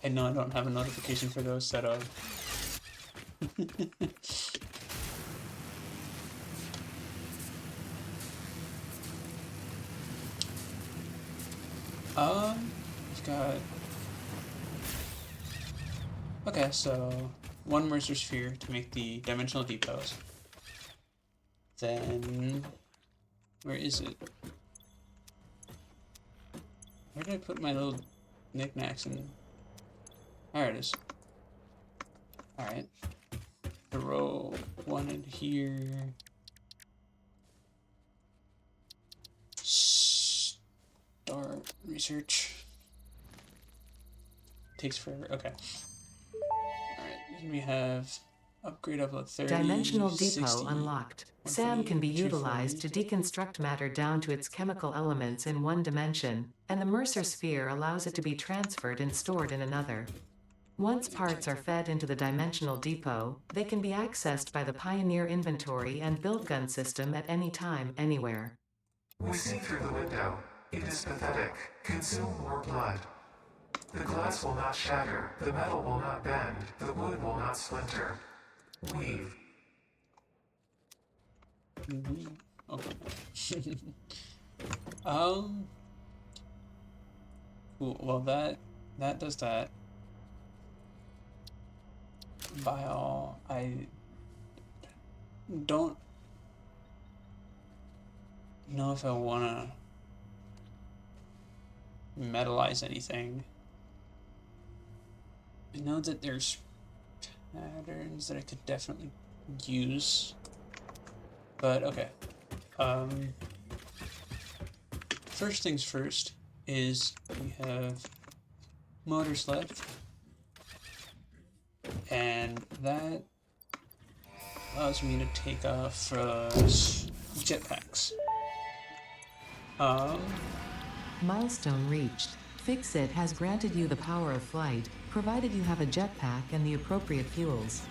I know I don't have a notification for those set up. We've got... Okay, so one Mercer Sphere to make the dimensional depots. Then... Where is it? Where did I put my little knickknacks in? There it is. Alright. Throw one in here. Start research. Takes forever. Okay. Alright, then we have upgrade upload 30. Dimensional 60, depot unlocked. SAM can be utilized to deconstruct matter down to its chemical elements in one dimension, and the Mercer sphere allows it to be transferred and stored in another. Once parts are fed into the dimensional depot, they can be accessed by the Pioneer inventory and build gun system at any time, anywhere. We see through the window. It is pathetic. Consume more blood. The glass will not shatter. The metal will not bend. The wood will not splinter. Leave. Okay. Cool. Well, that does that. Bile, I don't know if I want to metallize anything. I know that there's patterns that I could definitely use, but okay. First things first is we have motors left, and that allows me to take off jetpacks. Milestone reached. Fix-It has granted you the power of flight, provided you have a jetpack and the appropriate fuels.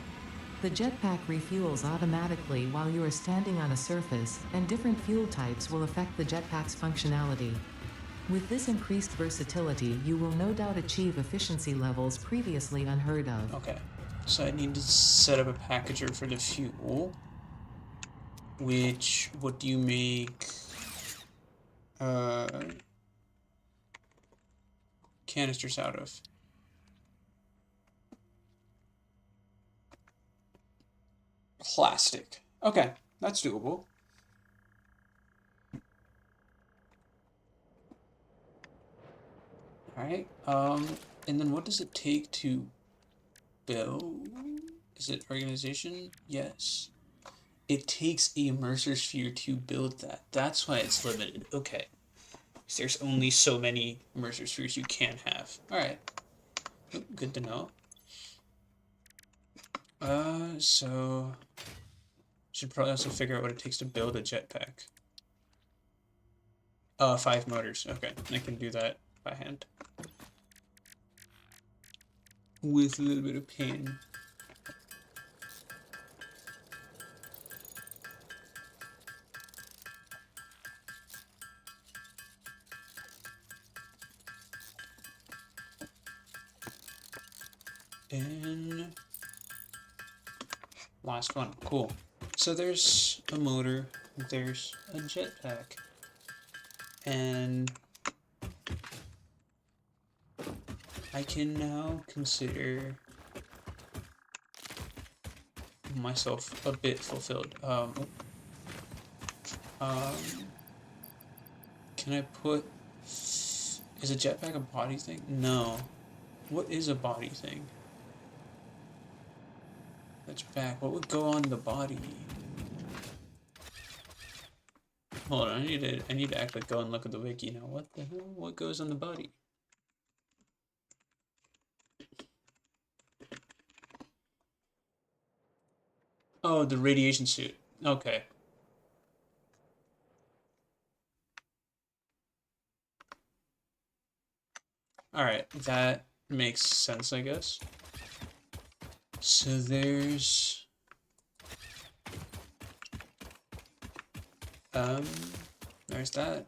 The jetpack refuels automatically while you are standing on a surface, and different fuel types will affect the jetpack's functionality. With this increased versatility, you will no doubt achieve efficiency levels previously unheard of. Okay, so I need to set up a packager for the fuel. Which, what do you make canisters out of? Plastic. Okay, that's doable. Alright, and then what does it take to build? Is it organization? Yes. It takes a immerser sphere to build that. That's why it's limited. Okay. There's only so many immerser spheres you can have. Alright. Good to know. So should probably also figure out what it takes to build a jetpack. 5 motors. Okay, I can do that by hand. With a little bit of pain. And last one. Cool. So there's a motor, there's a jetpack, and I can now consider myself a bit fulfilled. Can I put... Is a jetpack a body thing? No. What is a body thing? That's back. What would go on the body? Hold on, I need to actually go and look at the wiki now. What the hell? What goes on the body? Oh, the radiation suit. Okay. Alright, that makes sense, I guess. So there's... there's that.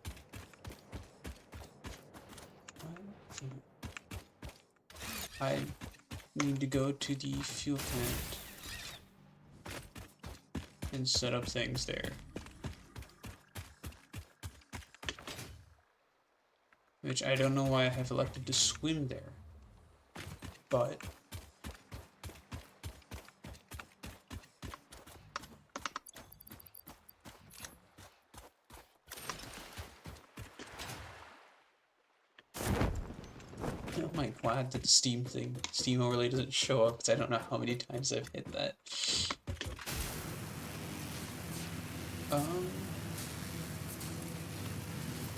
I need to go to the fuel plant and set up things there. Which I don't know why I have elected to swim there. But... I'm glad that the Steam overlay doesn't show up, because I don't know how many times I've hit that.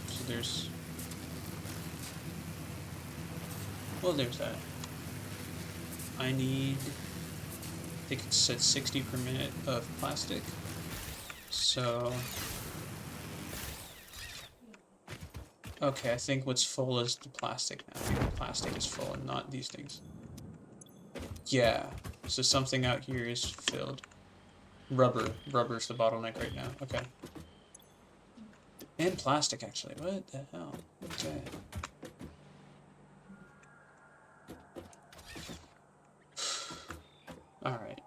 So there's... Well, there's that. I need... I think it said 60 per minute of plastic. So... Okay, I think what's full is the plastic now. I think the plastic is full and not these things. Yeah, so something out here is filled. Rubber's the bottleneck right now. Okay. And plastic, actually. What the hell? What's that? Alright.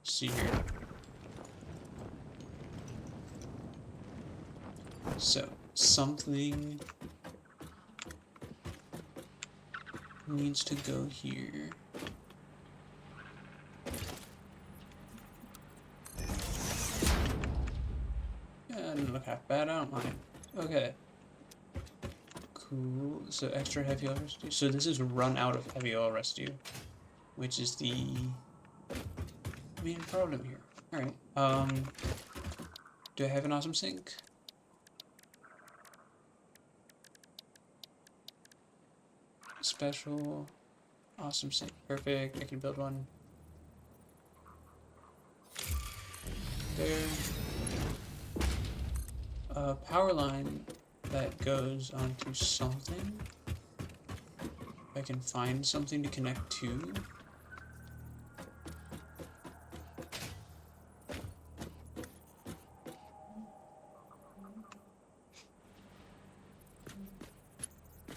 See here. So, something needs to go here. Yeah, it didn't look half bad, I don't mind. Okay. Cool. So extra heavy oil residue. So this is run out of heavy oil residue, which is the main problem here. Alright. Do I have an awesome sink? Special awesome sink. Perfect. I can build one. There. A power line that goes onto something. If I can find something to connect to.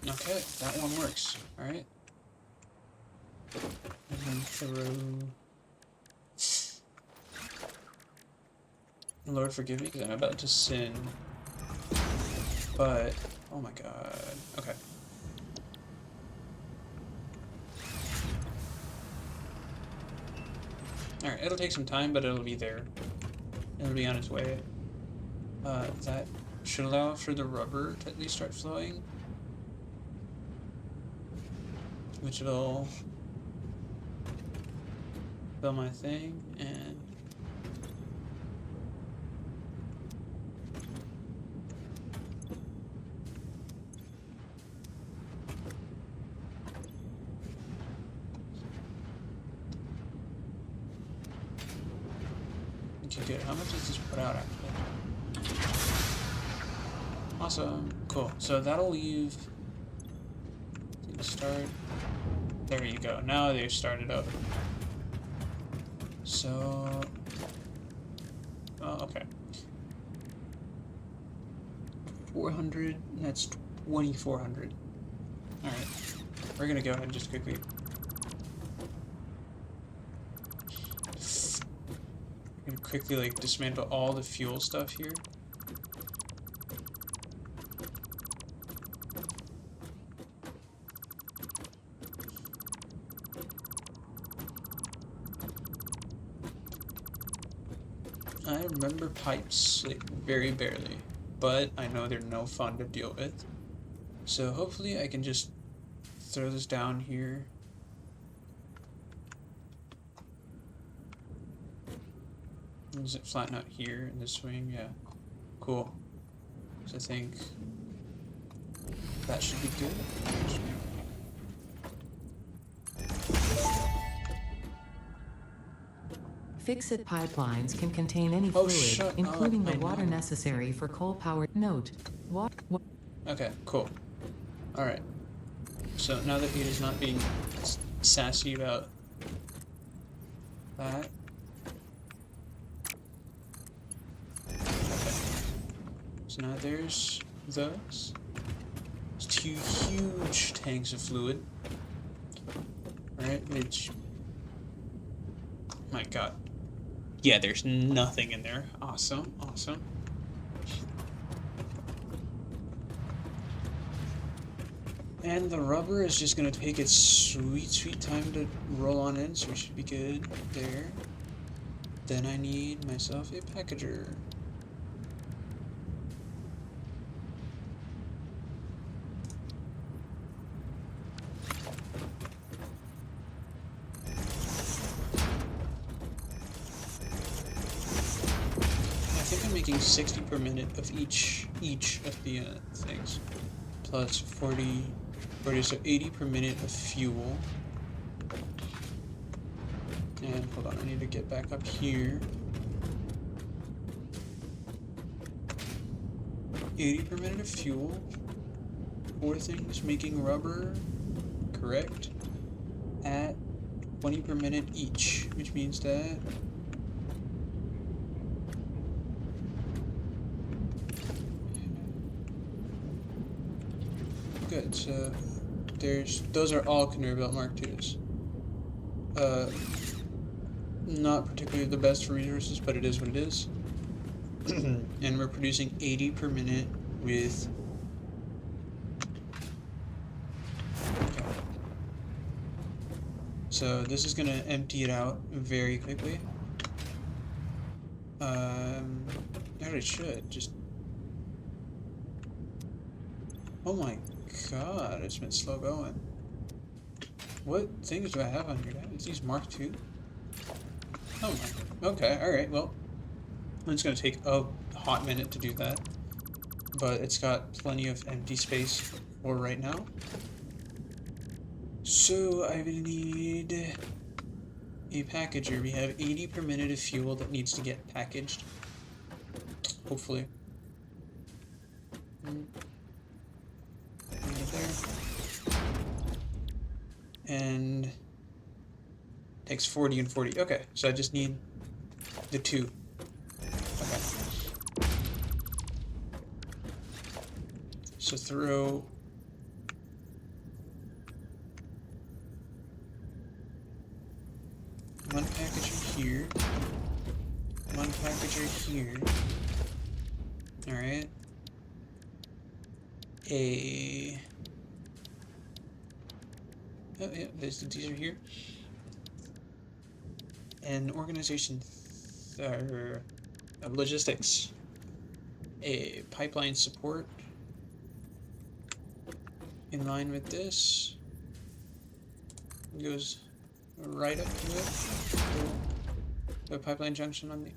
Okay, that one works. Alright. And then throw... Lord forgive me, because I'm about to sin. But, oh my god. Okay. Alright, it'll take some time, but it'll be there. It'll be on its way. That should allow for the rubber to at least start flowing. Which will fill my thing, and okay, good. How much does this put out actually? Awesome. Cool. So that'll leave. Start. There you go. Now they've started up. So. Oh, okay. 400. That's 2,400. All right. We're gonna go ahead and just quickly. I'm gonna quickly like dismantle all the fuel stuff here. I remember pipes, like, very barely, but I know they're no fun to deal with. So hopefully I can just throw this down here. Does it flatten out here in this swing? Yeah. Cool. So I think that should be good. Fix-it pipelines can contain any fluid, including the water necessary for coal-powered. Note. Okay, cool. Alright. So now that he is not being sassy about that. Okay. So now there's those. There's 2 huge tanks of fluid. Alright, which... My god. Yeah, there's nothing in there. Awesome, awesome. And the rubber is just gonna take its sweet, sweet time to roll on in, so we should be good there. Then I need myself a packager. Making 60 per minute of each of the things, plus 40, so 80 per minute of fuel. And hold on, I need to get back up here. 80 per minute of fuel. 4 things making rubber, correct, at 20 per minute each, which means that good, so those are all conveyor belt Mark IIs. Not particularly the best for resources, but it is what it is. And we're producing 80 per minute with... Okay. So this is gonna empty it out very quickly. Actually should just. Oh my god, it's been slow going. What things do I have on here? Is these Mark II? Oh my. Okay, alright, well. It's gonna take a hot minute to do that. But it's got plenty of empty space for right now. So I need a packager. We have 80 per minute of fuel that needs to get packaged. Hopefully. There. And takes 40 and 40. Okay, so I just need the 2. Okay. So throw one packager here. One packager here. Alright. Oh yeah, these are here. An organization logistics. A pipeline support. In line with this. Goes right up to it. The pipeline junction on the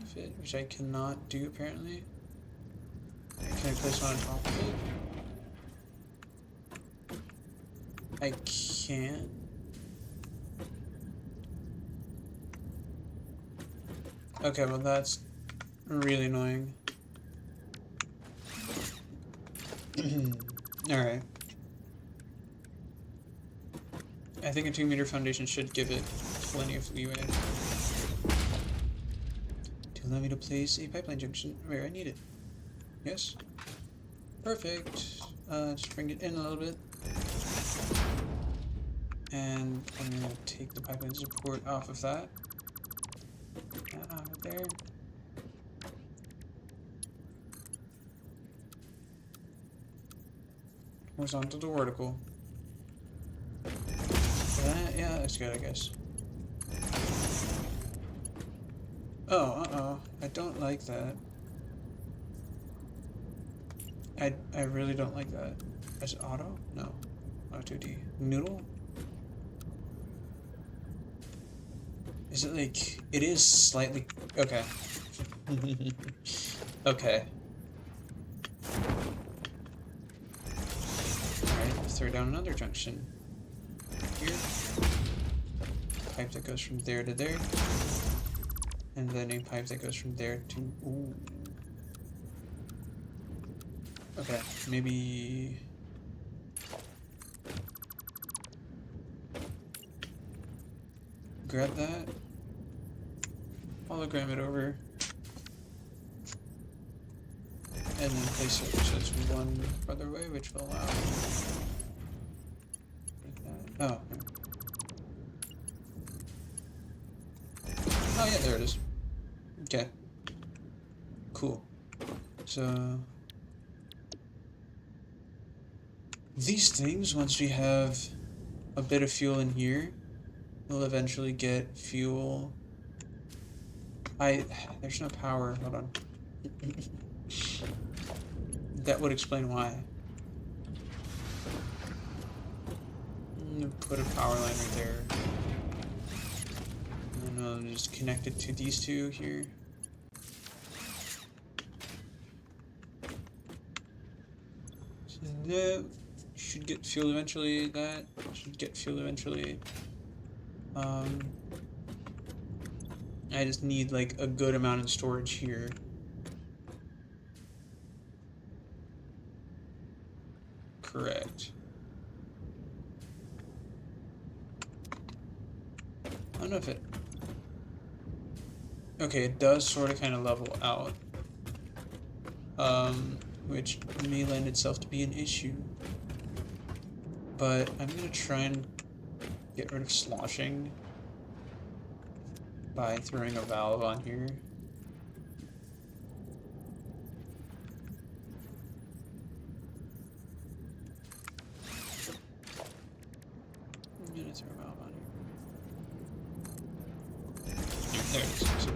fit, which I cannot do apparently. Can I place one on top of it? I can't. Okay, well that's really annoying. Alright. I think a 2-meter foundation should give it plenty of leeway to allow me to place a pipeline junction where I need it. Yes? Perfect. Just bring it in a little bit. And I'm gonna take the pipeline support off of that. Out of there. Horizontal to vertical. That, yeah, that's good, I guess. Oh, uh-oh. I don't like that. I really don't like that. Is it auto? No. Auto 2D. Noodle? Is it like... It is slightly... Okay. Okay. Alright, throw down another junction. Here. Pipe that goes from there to there. And then a pipe that goes from there to... Ooh. Okay, maybe... Grab that. Hologram it over. And then place it so it's one further away, which will allow... Oh. Oh yeah, there it is. Okay. Cool. So... These things, once we have a bit of fuel in here, we'll eventually get fuel. There's no power, hold on. That would explain why. I'm gonna put a power line right there. And then I'll just connect it to these two here. So that should get fuel eventually, that should get fuel eventually. I just need like a good amount of storage here. Correct. I don't know if it... Okay, it does sort of kind of level out. Which may lend itself to be an issue. But I'm gonna try and get rid of sloshing by throwing a valve on here. I'm gonna throw a valve on here.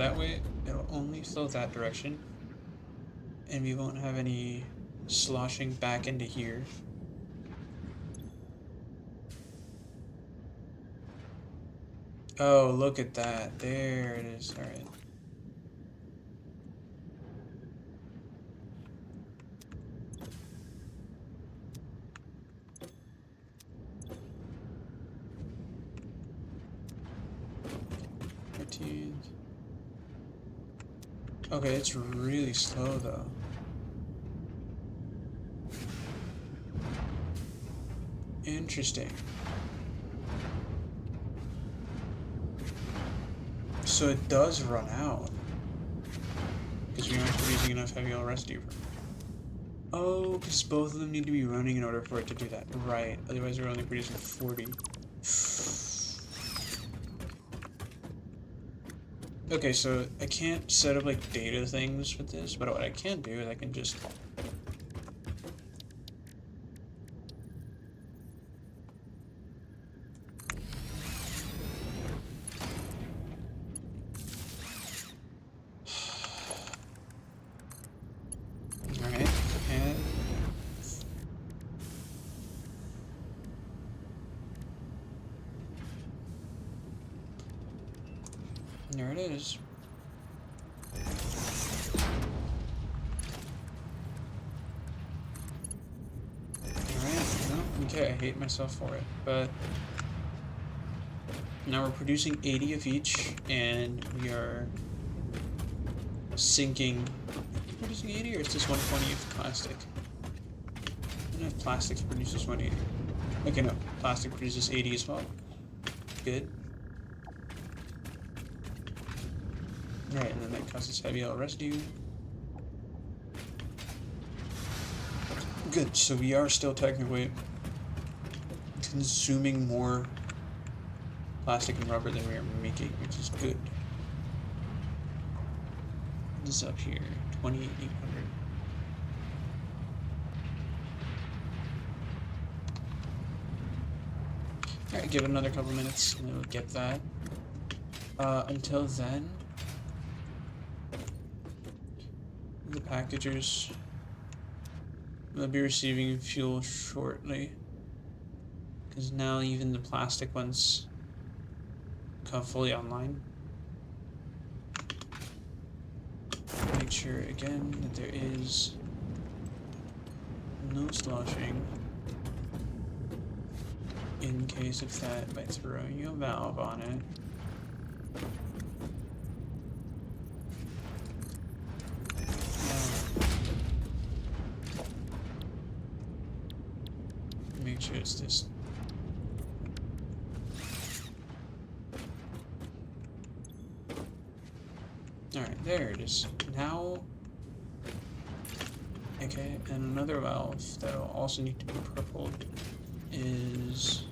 that way it'll only flow that direction, and we won't have any sloshing back into here. Oh, look at that. There it is. All right. Okay, it's really slow though. Interesting. So it does run out because we aren't producing enough heavy oil residue. Oh, because both of them need to be running in order for it to do that. Right. Otherwise, we're only producing 40. Okay, so I can't set up like data things with this, but what I can do is I can just Alright, and there it is. Okay, I hate myself for it, but now we're producing 80 of each, and we are sinking. Producing 80, or is this 120 of plastic? I don't know if plastic produces 180. Okay, no, plastic produces 80 as well. Good. Alright, and then that causes heavy oil residue. Good, so we are still technically consuming more plastic and rubber than we are making, which is good. This is up here, 28,800. Alright, give it another couple minutes and it'll get that. Until then, the packagers will be receiving fuel shortly, because now even the plastic ones come fully online. Make sure again that there is no sloshing in case of that by throwing a valve on it. Make sure it's this. Alright, there it is. Now, okay, and another valve that will also need to be purpled is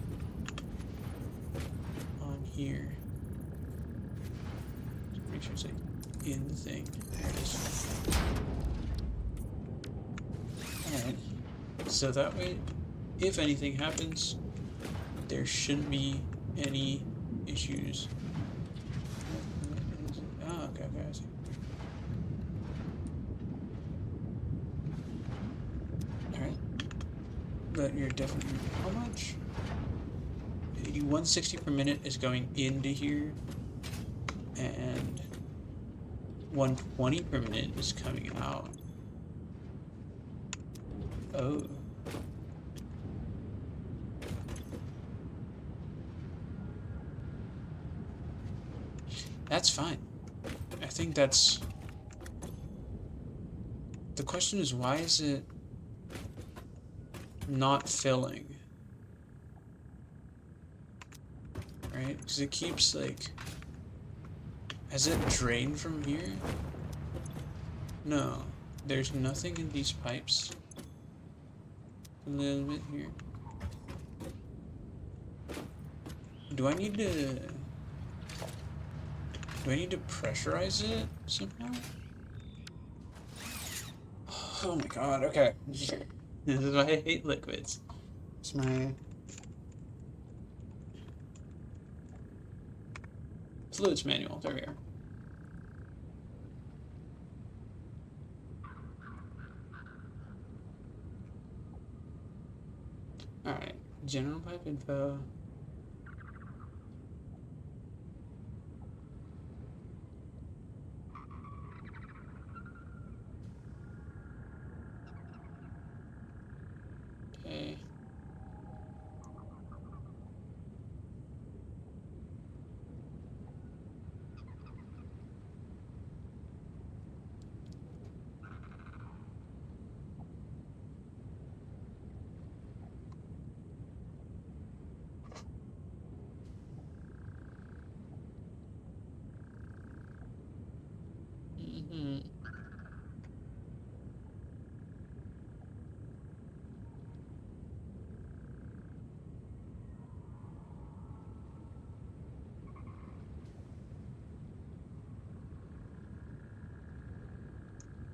on here. Just make sure it's like in the thing. There it is. Alright, so that way, if anything happens, there shouldn't be any issues. Oh, okay, I see. Alright. But you're definitely... How much? 160 per minute is going into here, and 120 per minute is coming out. Oh. That's fine. I think that's... The question is, why is it not filling? Right? Because it keeps, like... Has it drained from here? No. There's nothing in these pipes. A little bit here. Do I need to pressurize it somehow? Oh my god, okay. This is why I hate liquids. It's my fluids manual. There we are. General pipe info. Okay. Mm-hmm.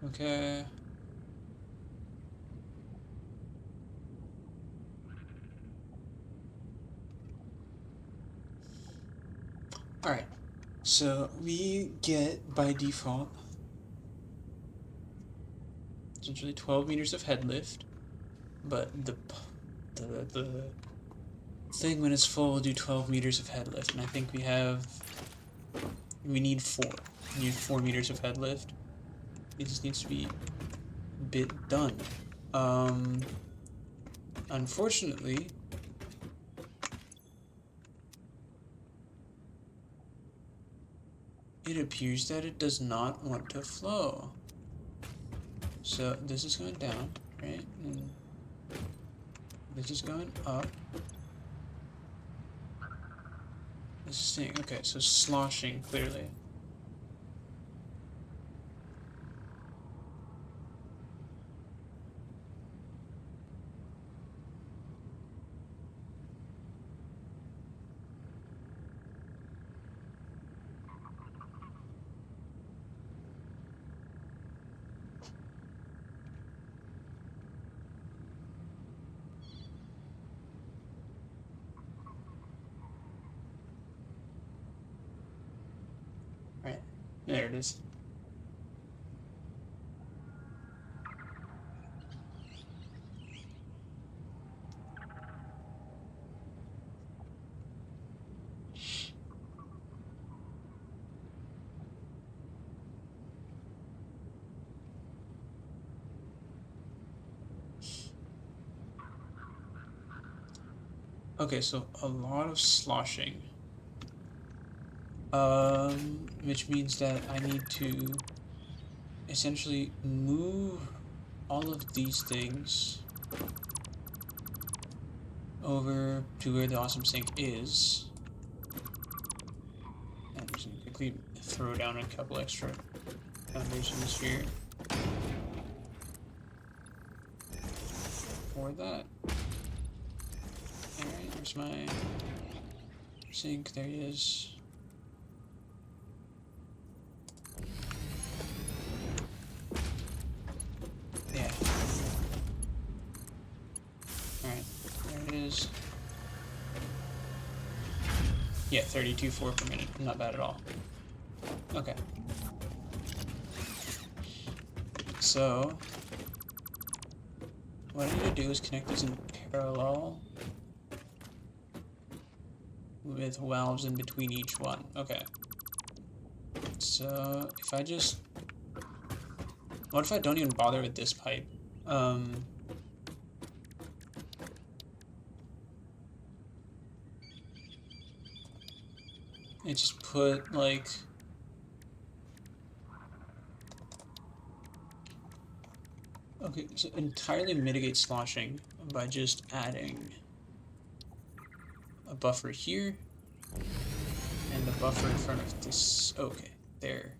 Okay. Alright. So we get by default essentially 12 meters of head lift, but the thing when it's full will do 12 meters of head lift, and I think we need 4. We need 4 meters of head lift. It just needs to be bit done. Unfortunately, it appears that it does not want to flow. So this is going down, right? And this is going up. This is staying. Okay, so sloshing clearly. Right, there it is. Okay, so a lot of sloshing. Which means that I need to essentially move all of these things over to where the awesome sink is. I'm just gonna quickly throw down a couple extra foundations here for that. Alright, there's my sink. There he is. Yeah. Alright, there it is. Yeah, 32.4 per minute. Not bad at all. Okay. So, what I need to do is connect these in parallel with valves in between each one. Okay. So, if I just... What if I don't even bother with this pipe? I just put, like... Okay, so entirely mitigate sloshing by just adding a buffer here and a buffer in front of this. Okay, they're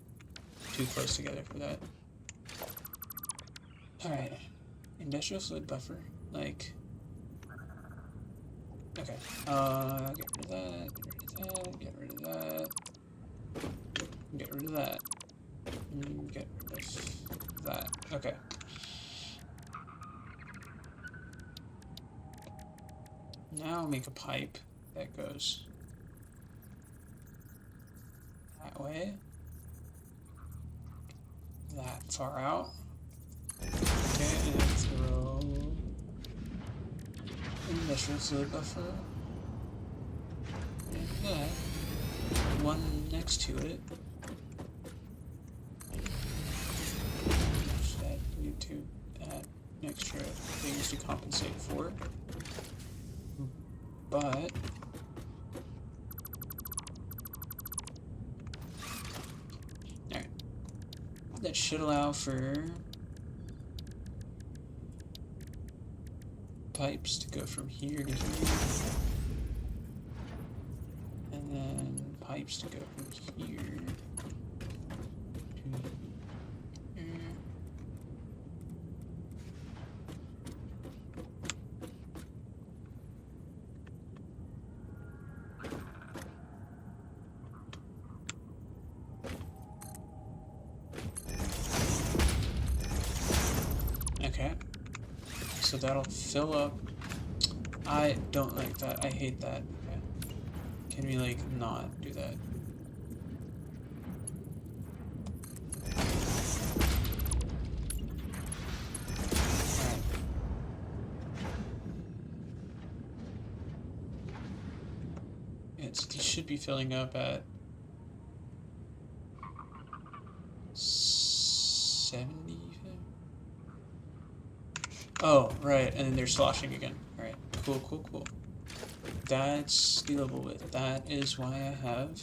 too close together for that. Alright, industrial fluid buffer, like... Okay, get rid of that, get rid of that, get rid of that, get rid of that, get rid of that. Okay. Now make a pipe that goes that way, that far out. Okay, and throw in industrial fluid buffer. And that. One next to it. Just add need to add an extra things to compensate for. But alright. That should allow for pipes to go from here to here. And then pipes to go from here to here. Okay. So that'll fill up. I don't like that. I hate that. Okay. Can we, like, not do that? Alright. It should be filling up at 70. Oh, right, and then they're sloshing again. Alright, cool, cool, cool. That's dealable with. That is why I have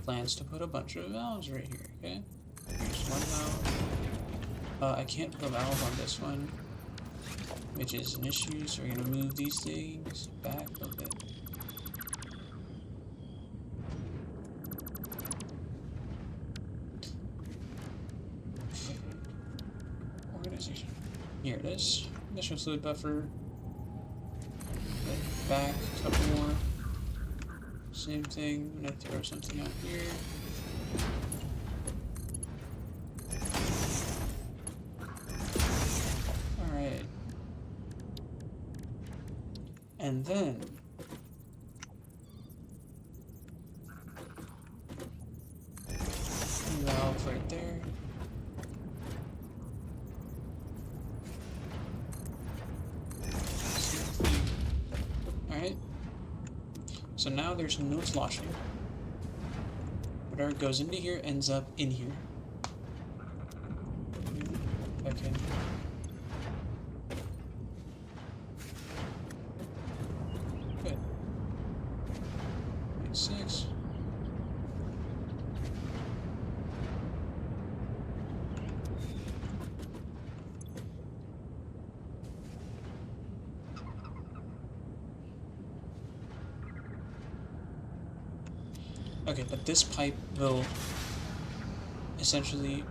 plans to put a bunch of valves right here, okay? Here's one valve. I can't put a valve on this one, which is an issue, so we're gonna move these things back a little bit. Organization. Here it is. Initial fluid buffer. Back, a couple more. Same thing. I'm gonna throw something out here. Alright. And then valve right there. Alright. So now there's no sloshing. Whatever goes into here ends up in here. Okay. Good. 6. Okay, but this pipe will essentially,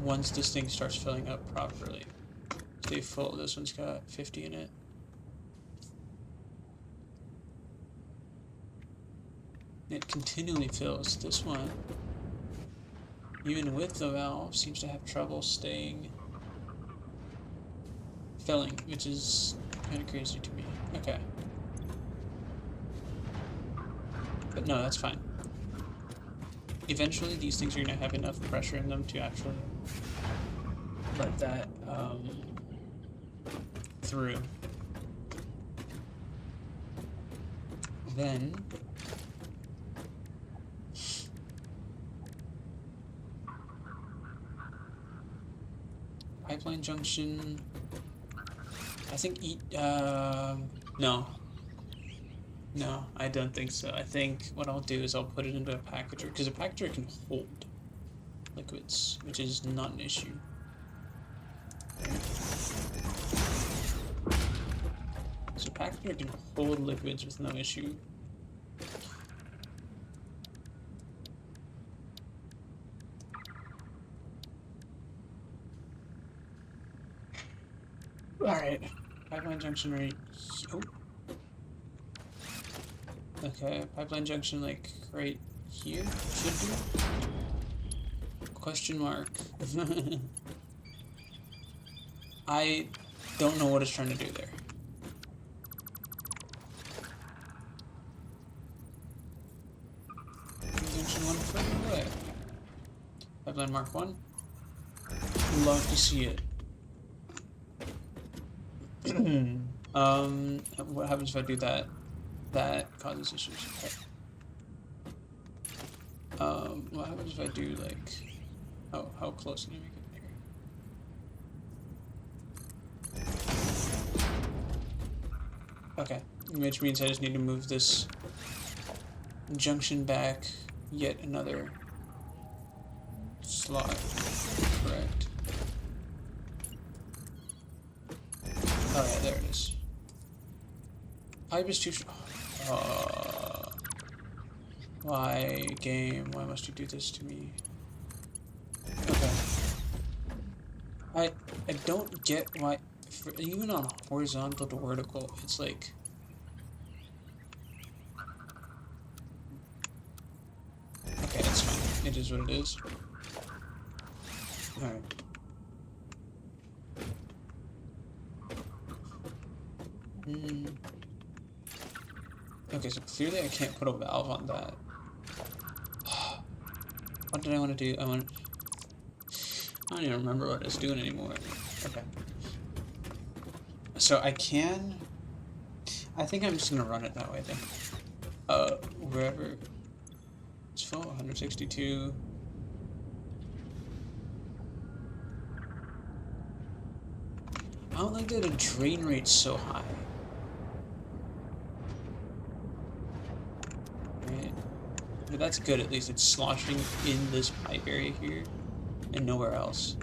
once this thing starts filling up properly, stay full. This one's got 50 in it. It continually fills. This one, even with the valve, seems to have trouble staying filling, which is kind of crazy to me. Okay. But no, that's fine. Eventually, these things are going to have enough pressure in them to actually let that through. Then pipeline junction. I think no, I don't think so. I think what I'll do is I'll put it into a packager, because a packager can hold liquids, which is not an issue. So a packager can hold liquids with no issue. Alright, pipeline junction right. Oh. Okay, pipeline junction like right here, should be? Question mark. I don't know what it's trying to do there. Junction 1 further away. Pipeline mark 1. Love to see it. What happens if I do that? That causes issues. Okay. What happens if I do like, oh, how close can I make it here? Okay, which means I just need to move this junction back yet another slot, correct? Oh yeah, there it is. Pipe is too why, game, why must you do this to me? Okay. I don't get why, even on horizontal to vertical, it's like... Okay, that's fine. It is what it is. Alright. Okay, so clearly I can't put a valve on that. What did I want to do? I don't even remember what I was doing anymore. Okay. So I can... I think I'm just gonna run it that way then. Wherever... It's full, 162. I don't think that the drain rate's so high. Right. But that's good, at least it's sloshing in this pipe area here and nowhere else.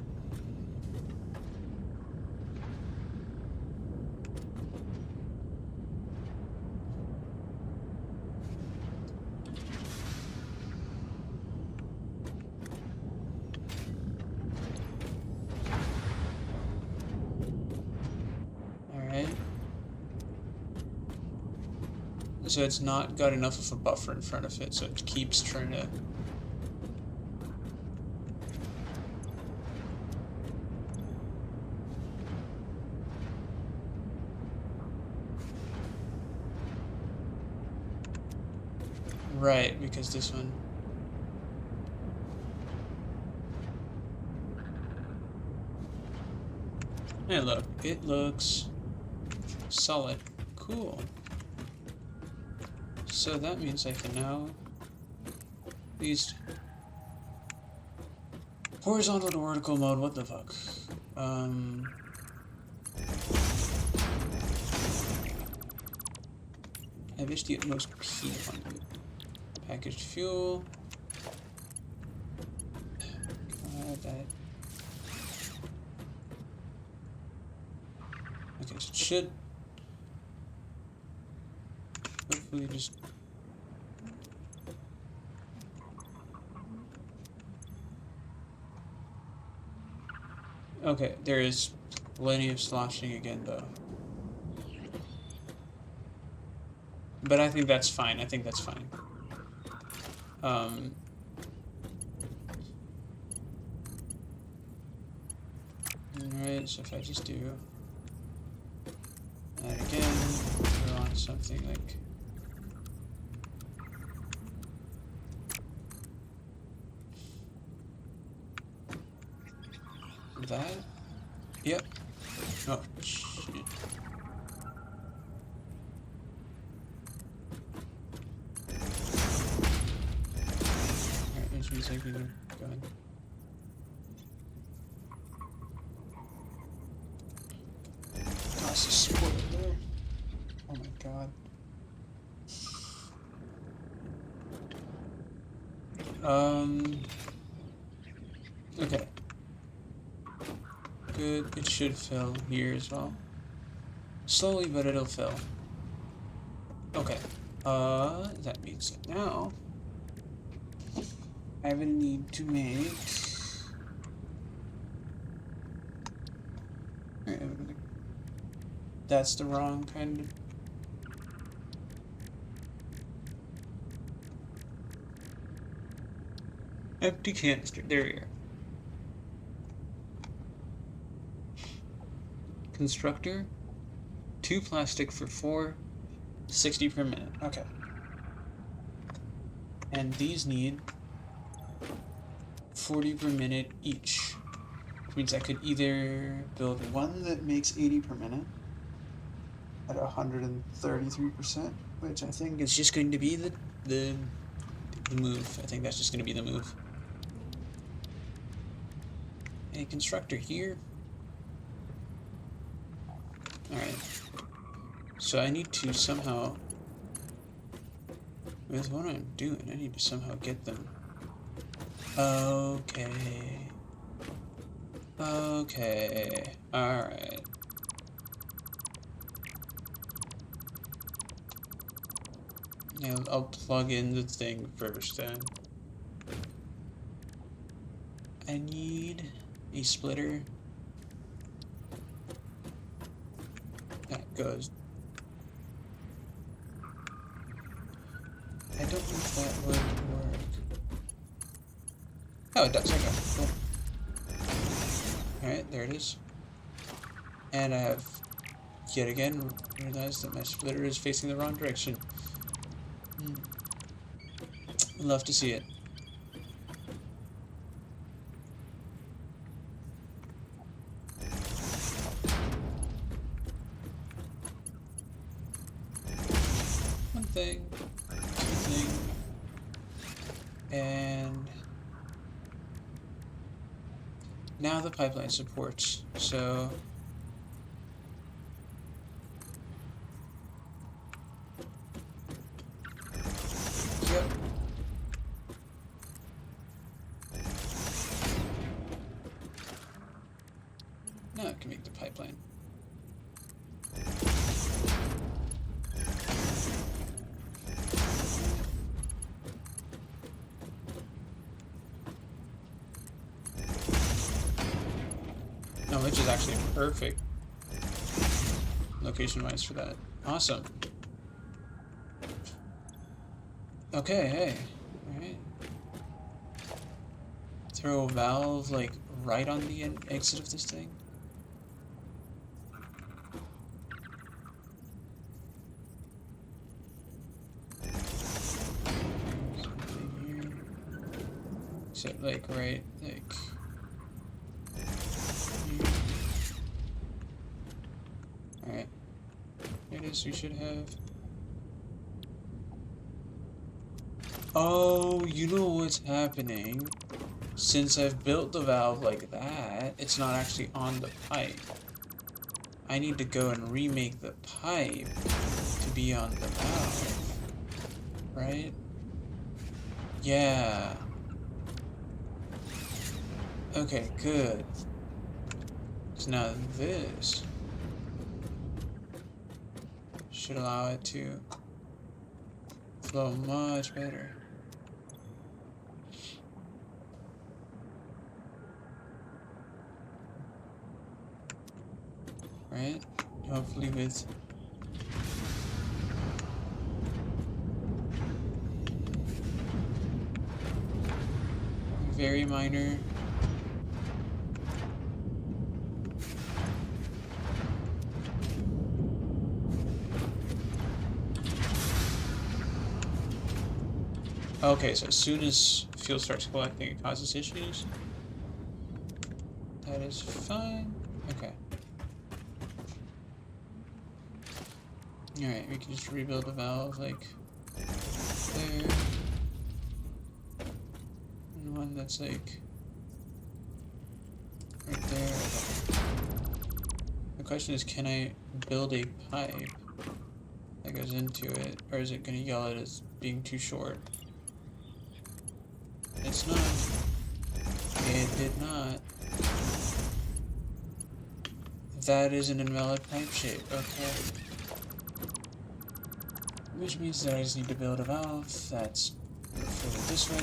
So it's not got enough of a buffer in front of it, so it keeps trying to... Right, because this one... Hey look, it looks solid. Cool. So that means I can now these horizontal to vertical mode, what the fuck? I wish the utmost P100. Packaged fuel. That. Okay, so it should hopefully just... Okay, there is plenty of sloshing again, though. But I think that's fine. I think that's fine. Alright, so if I just do that again, we're on something like... that? Yep. Oh, shit. Alright, which means I can go ahead. Lost a spoiler there. Oh my god. Okay. Good, it should fill here as well. Slowly, but it'll fill. Okay. That means that now I will need to make... That's the wrong kind of... Empty canister, there we are. Constructor, 2 plastic for 4, 60 per minute. Okay. And these need 40 per minute each. Which means I could either build one that makes 80 per minute, at 133%, which I think is just going to be the move. I think that's just going to be the move. A constructor here. Alright. So I need to somehow, with what I'm doing, I need to somehow get them. Okay. Okay. Alright. Yeah, I'll plug in the thing first then. I need a splitter that goes. I don't know if that would work. Oh, it does. Okay, cool. Alright, there it is. And I have yet again realized that my splitter is facing the wrong direction. Love to see it. One thing, two thing, and now the pipeline supports. So yep. Now I can make the pipeline. No, which is actually perfect location-wise for that. Awesome. Okay, hey. Alright. Throw a valve, like, right on the exit of this thing. Something here. Except, like, right, like... Alright. Here it is, we should have... Oh, you know what's happening? Since I've built the valve like that, it's not actually on the pipe. I need to go and remake the pipe to be on the valve. Right? Yeah. Okay, good. So now this should allow it to flow much better. Right? Hopefully with very minor okay, so as soon as fuel starts collecting, it causes issues. That is fine. Okay. Alright, we can just rebuild the valve, like, there. And one that's, like, right there. The question is, can I build a pipe that goes into it, or is it going to yell at it as being too short? It's not. It did not. That is an invalid pipe shape, okay. Which means that I just need to build a valve that's further this way.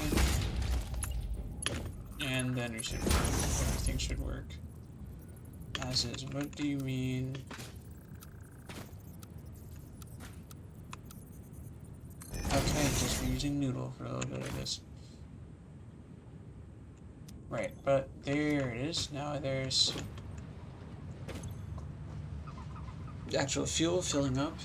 And then we should, everything should work. As is. What do you mean? Okay, just using noodle for a little bit of this. Right, but there it is. Now there's the actual fuel filling up.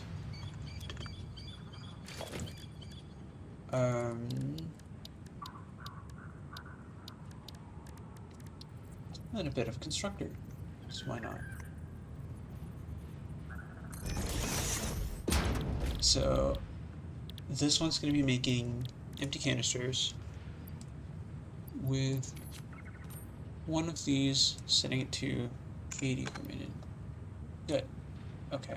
And a bit of constructor, so why not? So this one's going to be making empty canisters with one of these, setting it to 80 per minute. Good. Okay.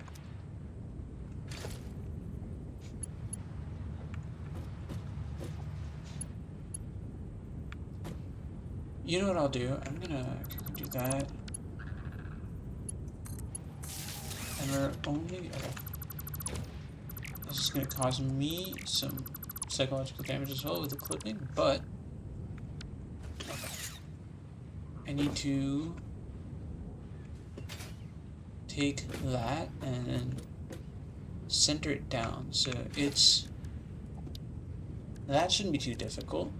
You know what I'll do? I'm gonna do that. And we're only... Okay. This is gonna cause me some psychological damage as well with the clipping, but... Okay. I need to... take that and then center it down. So it's... That shouldn't be too difficult.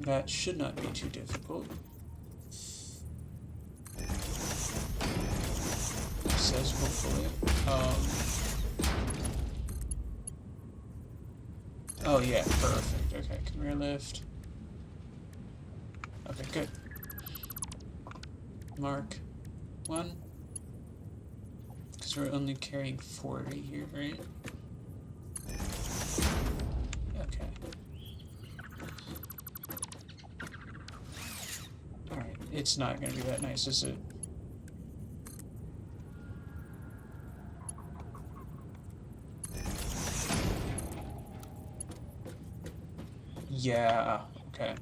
That should not be too difficult. It says hopefully. Oh yeah, perfect. Okay, conveyor lift. Okay, good. Mark 1. Because we're only carrying 40 here, right? Okay. Alright, it's not gonna be that nice, is it? Yeah, okay.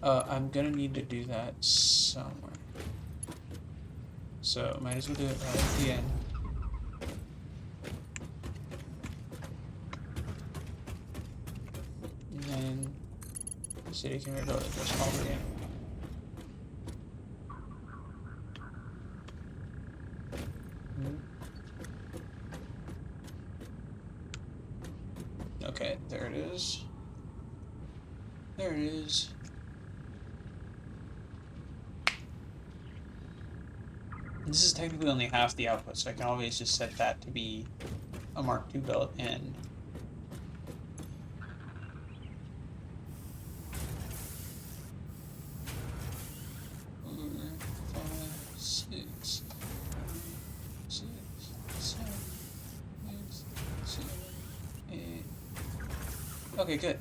I'm gonna need to do that somewhere. So, might as well do it right at the end. And then, city conveyor belt that goes all the way in. Okay, there it is. There it is. This is technically only half the output, so I can always just set that to be a Mark II belt and... Okay, good.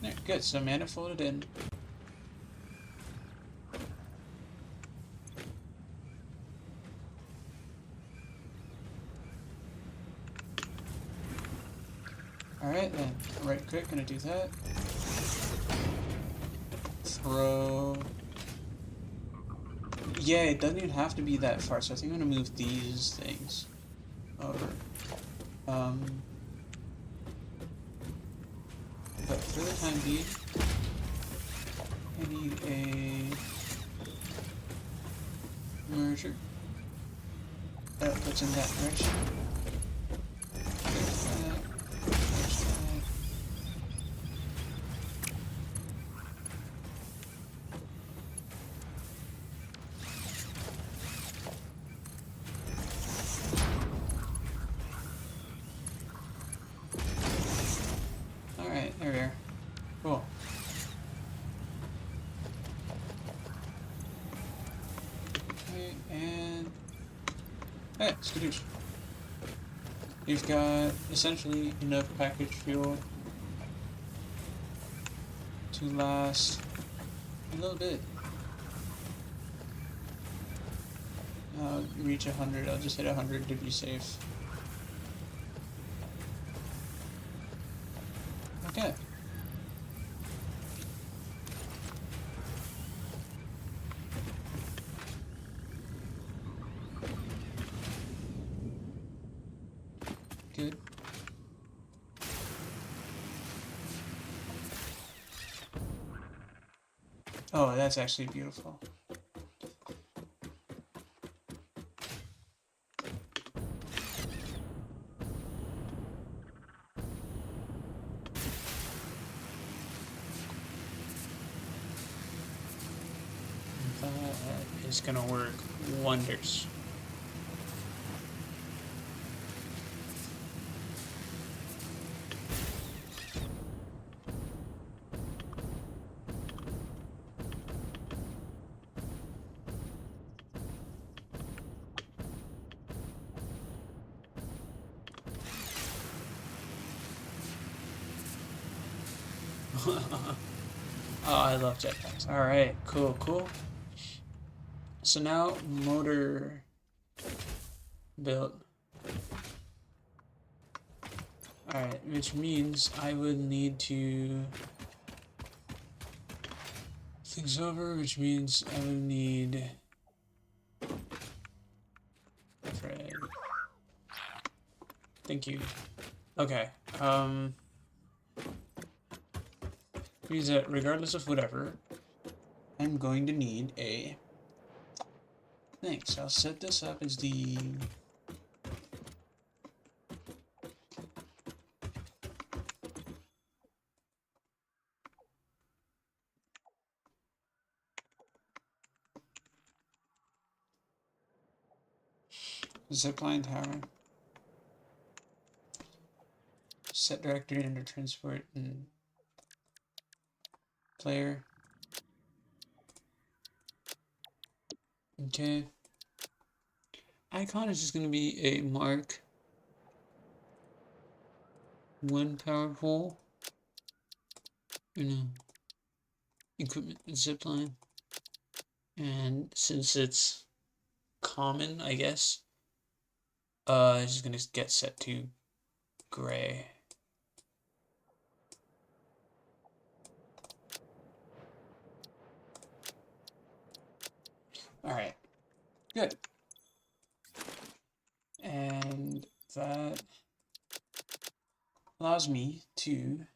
There, good, so manifolded in. Alright then, right click, gonna do that. Throw. Yeah, it doesn't even have to be that far, so I think I'm gonna move these things over. But for the time being, I need a merger that puts in that direction. There's that. There's that. Alright, there we are. Cool. Okay, and... Hey, skadoosh. You've got essentially enough package fuel to last a little bit. Reach 100, I'll just hit 100 to be safe. Okay. Good. Oh, that's actually beautiful. That is gonna work wonders. Oh, I love jetpacks. Alright, cool, cool. So now, motor built. Alright, which means I would need to things over, which means I would need Fred. Thank you. Okay. Means that regardless of whatever, I'm going to need a thing. So I'll set this up as the zipline tower. Set directory under transport and player. Okay. Icon is just going to be a Mark 1 power pole. You know, equipment zipline. And since it's common, I guess, it's just going to get set to gray. Alright, good. And that allows me to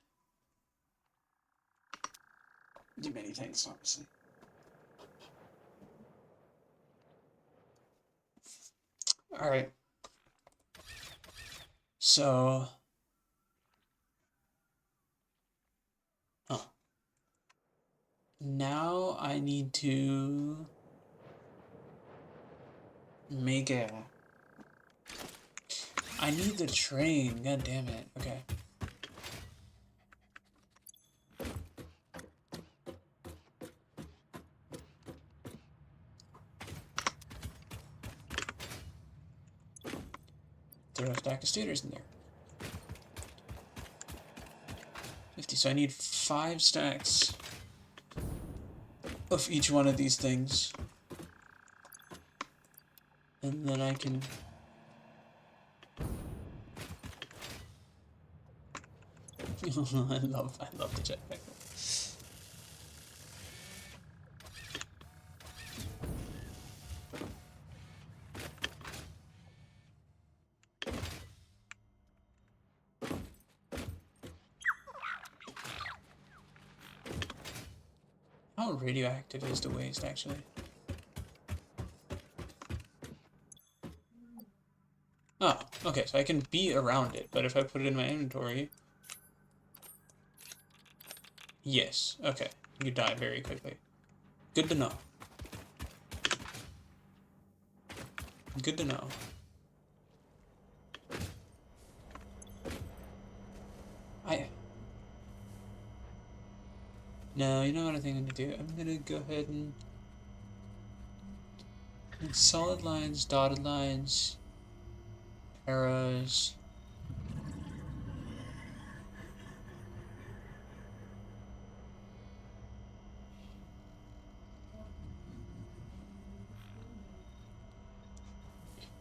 do many things, obviously. Alright. So, now I need to make a... I need the train, god damn it. Okay. Throw a stack of stators in there. 50, so I need 5 stacks of each one of these things. And then I can... I love the jetpack. How radioactive is the waste, actually? Oh, okay, so I can be around it, but if I put it in my inventory... Yes, okay. You die very quickly. Good to know. Good to know. No, you know what I think I'm gonna do? I'm gonna go ahead and solid lines, dotted lines, arrows.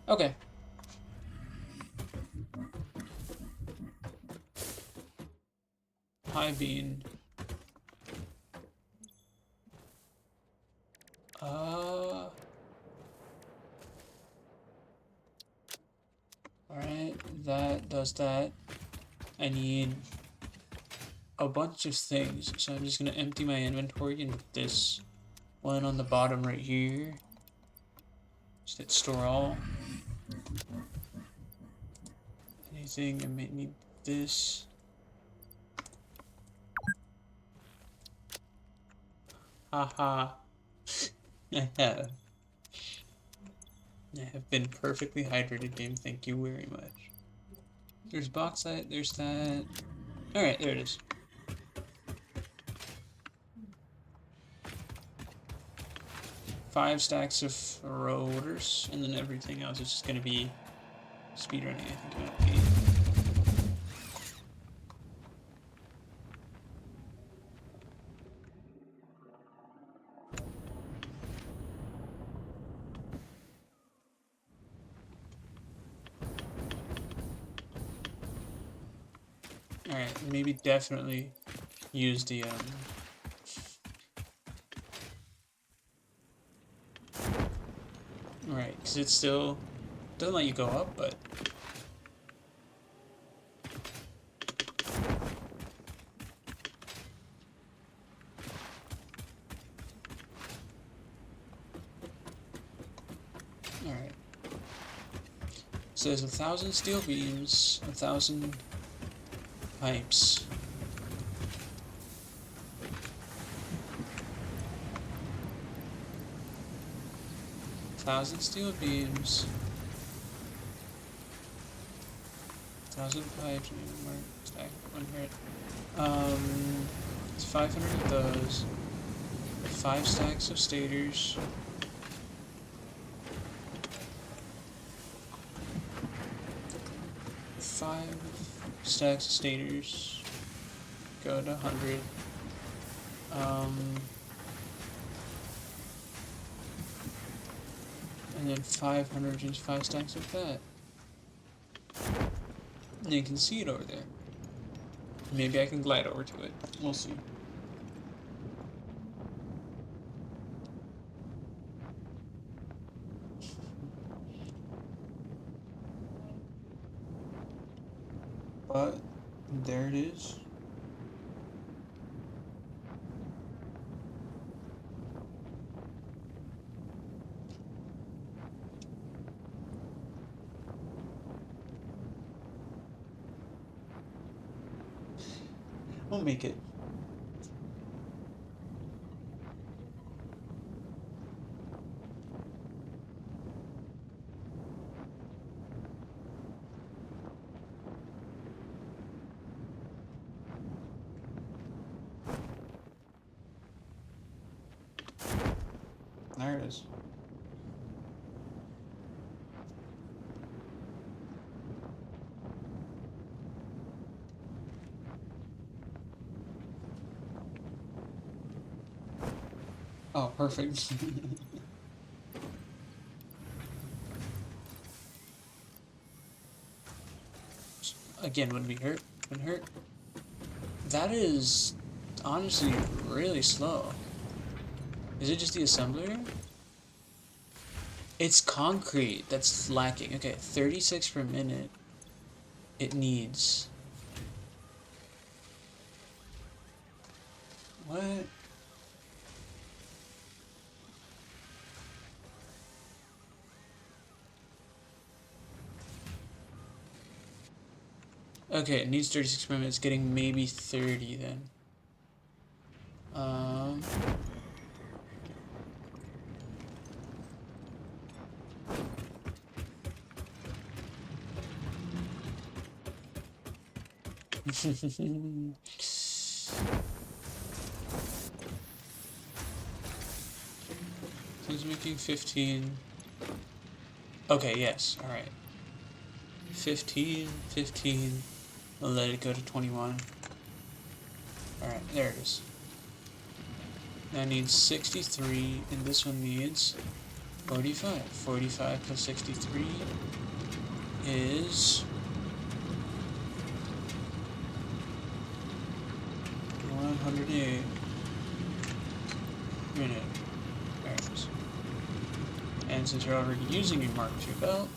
Okay. High bean. Alright, that does that. I need a bunch of things, so I'm just gonna empty my inventory into this one on the bottom right here. Just hit store all. Anything, I might need this. Haha. I have. I have been perfectly hydrated, game. Thank you very much. There's bauxite, there's that. Alright, there it is. Five stacks of rotors, and then everything else is just gonna be speedrunning, I think it might be. Alright, maybe definitely use the, Right, because it still doesn't let you go up, but... Alright. So there's 1,000 steel beams, 1,000 pipes. Thousand steel beams, 1,000 pipes, maybe more stack one here. It's 500 of those. 5 stacks of stators. Five stacks of stators. Go to 100. And then 500, just 5 stacks of that. And you can see it over there. Maybe I can glide over to it. We'll see. But there it is. We'll make it. There it is. Oh, perfect. Again, wouldn't be hurt. Wouldn't hurt. That is honestly really slow. Is it just the assembler? It's concrete that's lacking. Okay, 36 per minute. It needs. What? Okay, it needs 36 per minute. It's getting maybe 30 then. He's making 15. Okay, yes, alright. 15, 15. I'll let it go to 21. Alright, there it is. That needs 63, and this one needs 45. 45 plus 63 is 108 minute. There it is. And since you're already using your Mark II belt,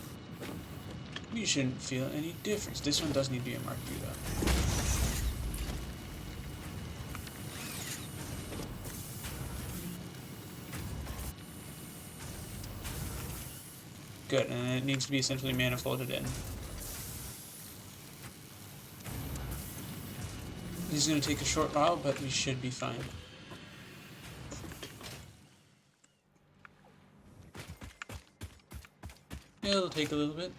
you shouldn't feel any difference. This one does need to be a Mark II though. Good, and it needs to be essentially manifolded in. This is going to take a short while, but we should be fine. Yeah, it'll take a little bit.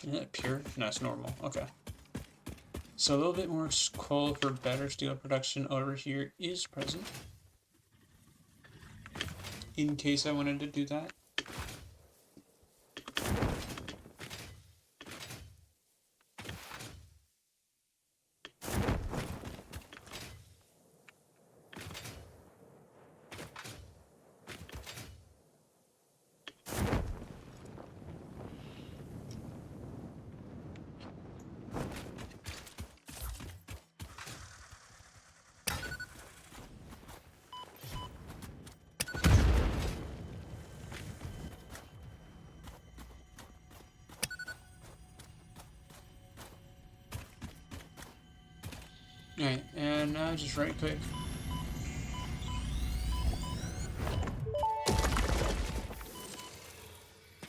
Is that pure? No, it's normal. Okay. So a little bit more coal for better steel production over here is present. In case I wanted to do that. Alright, and now just right click.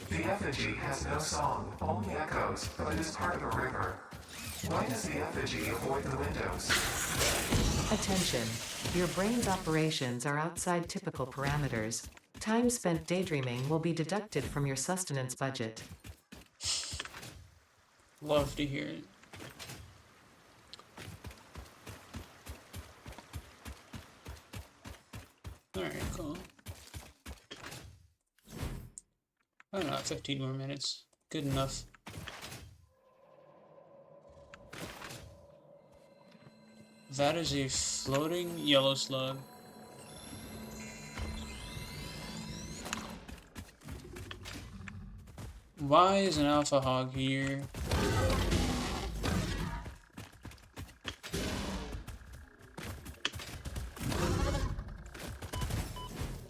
The effigy has no song, only echoes, but is part of a river. Why does the effigy avoid the windows? Attention. Your brain's operations are outside typical parameters. Time spent daydreaming will be deducted from your sustenance budget. Love to hear it. Alright, cool. I don't know, 15 more minutes. Good enough. That is a floating yellow slug. Why is an alpha hog here?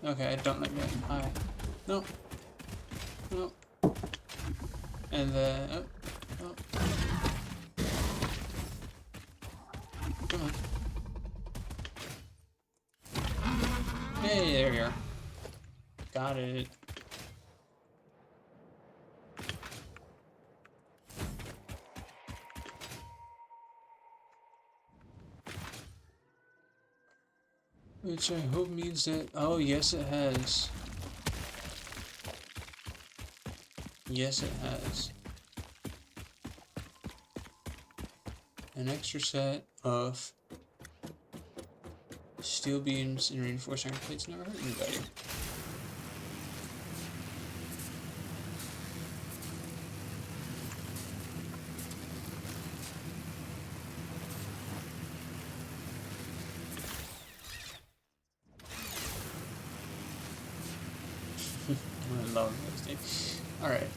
Okay, I don't like that. Hi. No. No. And then... Oh. Oh. Come on. Hey, there we are. Got it. Which I hope means that... Oh, yes it has. Yes it has. An extra set of steel beams and reinforced iron plates never hurt anybody. I love those things. Alright.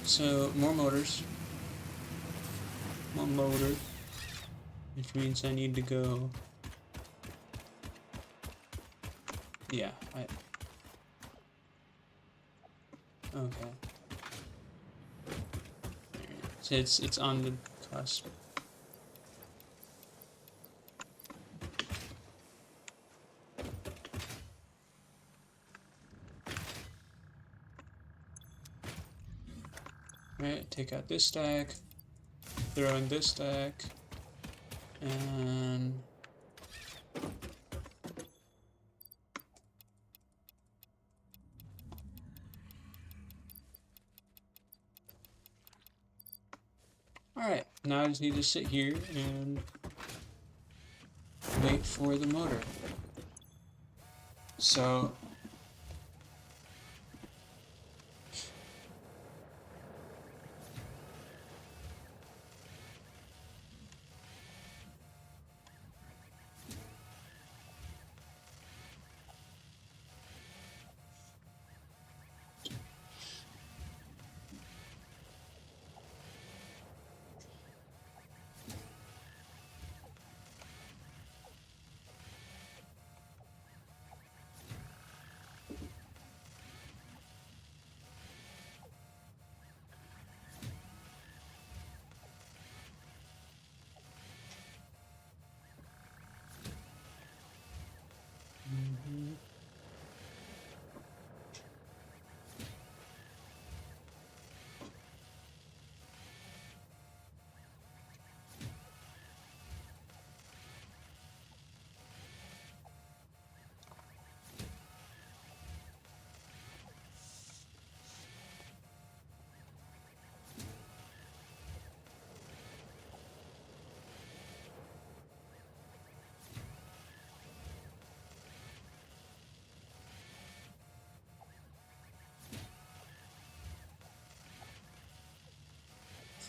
So, more motors. More motor. Which means I need to go... Yeah, Okay. So it's on the cusp. Right, take out this stack, throw in this stack, and alright, now I just need to sit here and wait for the motor. So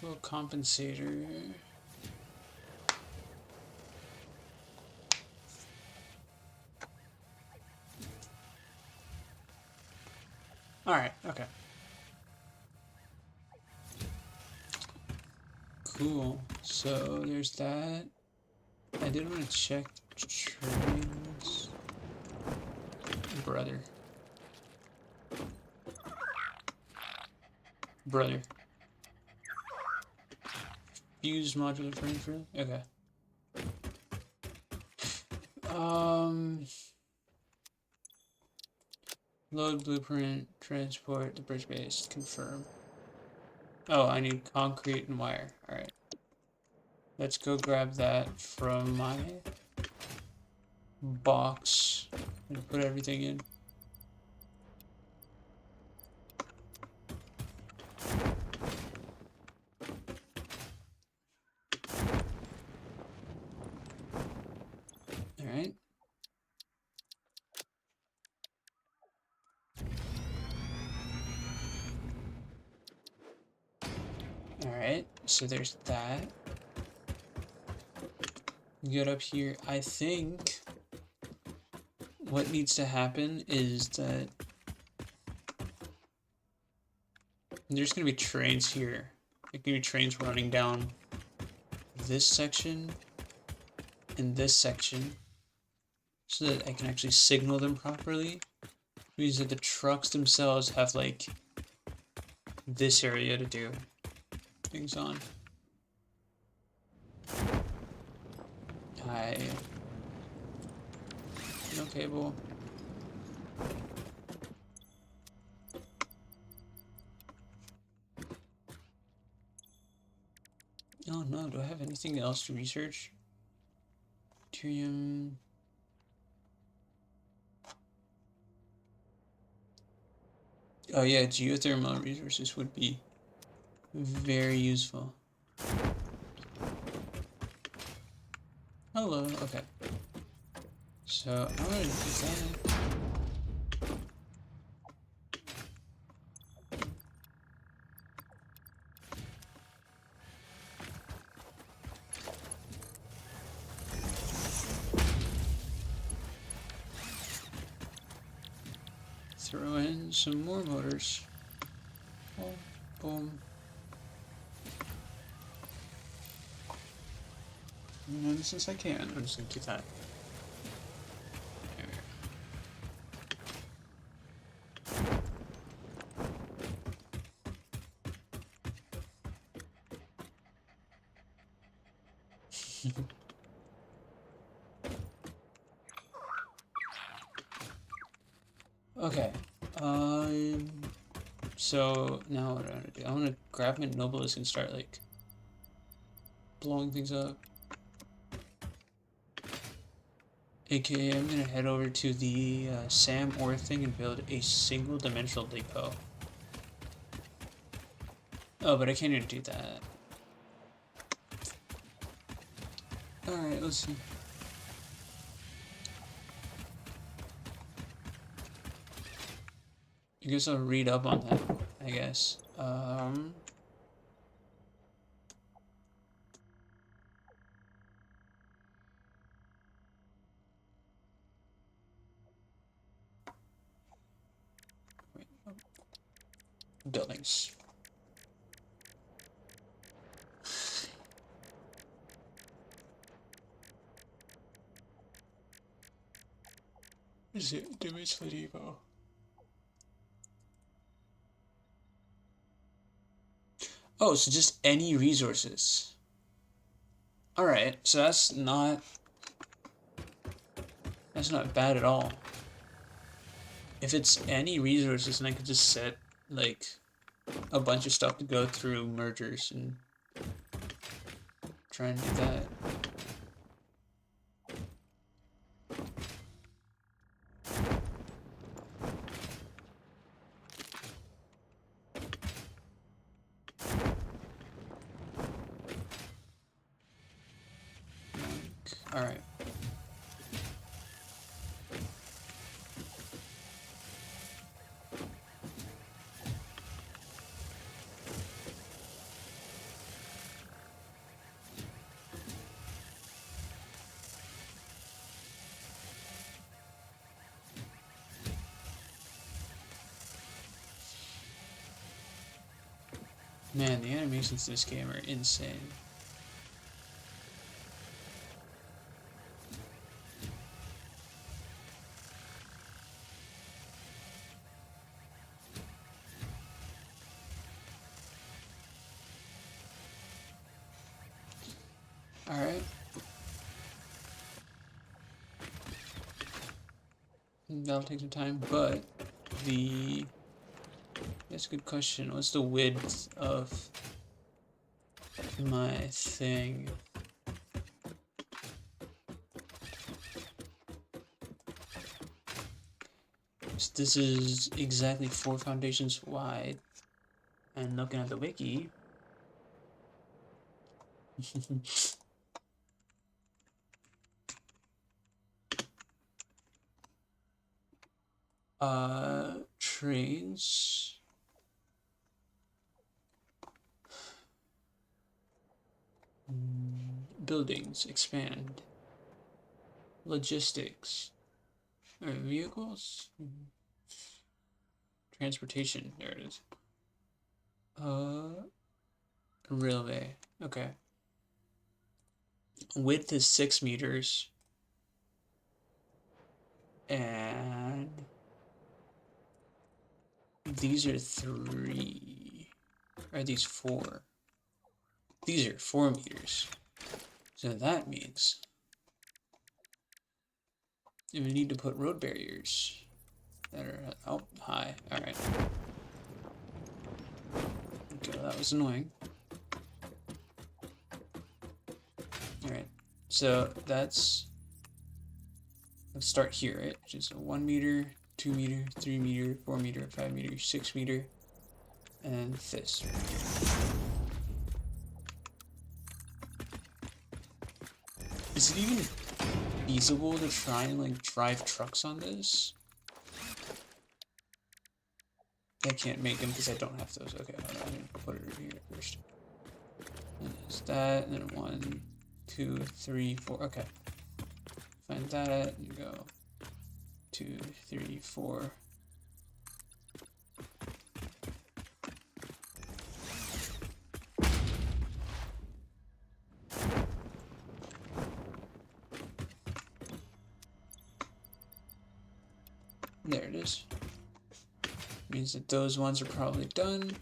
full compensator. Alright, okay. Cool. So there's that. I did want to check trains. Brother. Brother. Use modular frame for... Okay. Load blueprint, transport the bridge base, confirm. Oh, I need concrete and wire. Alright. Let's go grab that from my box and put everything in. Alright. Alright, so there's that. Get up here. I think what needs to happen is that there's gonna be trains here. There's gonna be trains running down this section and this section so that I can actually signal them properly. Means that the trucks themselves have like this area to do things on. Hi. No cable. Oh no, do I have anything else to research? Deuterium. Oh yeah, geothermal resources would be very useful. Hello, okay. So I'm gonna do that. Throw in some more motors. Boom, boom. And since I can, I'm just gonna do that. Okay. So now what I want to do? I want to grab my Nobilis and start like blowing things up. AKA, I'm gonna head over to the Sam Ore thing and build a single dimensional depot. Oh, but I can't even do that. Alright, let's see. I guess I'll read up on that, I guess. Wait, oh. Buildings. Is it dimensional depot? Oh, so just any resources. Alright, so that's not bad at all. If it's any resources, then I could just set like a bunch of stuff to go through mergers and try and do that. Alright. Man, the animations in this game are insane. Alright. That'll take some time, but that's a good question. What's the width of my thing? So this is exactly 4 foundations wide. And looking at the wiki, trains, buildings expand, logistics, or vehicles, transportation. There it is. Railway. Okay. Width is 6 meters, and these are 3. Are these 4? These are 4 meters. So that means we need to put road barriers that are high. Alright. Okay, well, that was annoying. Alright. So that's, let's start here, right? Which is a 1 meter, 2 meter, 3 meter, 4 meter, 5 meter, 6 meter, and this. Is it even feasible to try and like drive trucks on this? I can't make them because I don't have those. Okay, hold on. I'm gonna put it over here first. And there's that, and then 1, 2, 3, 4. Okay. Find that and go 2, 3, 4. There it is. Means that those ones are probably done.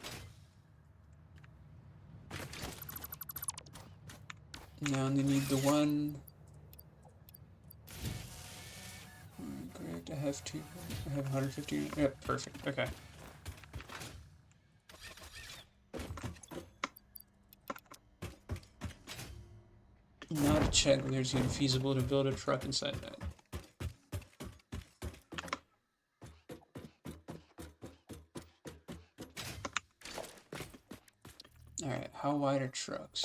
Now they need the one. Correct. I have 150. Yeah, perfect. Okay. Now to check whether it's even feasible to build a truck inside that. Alright, how wide are trucks?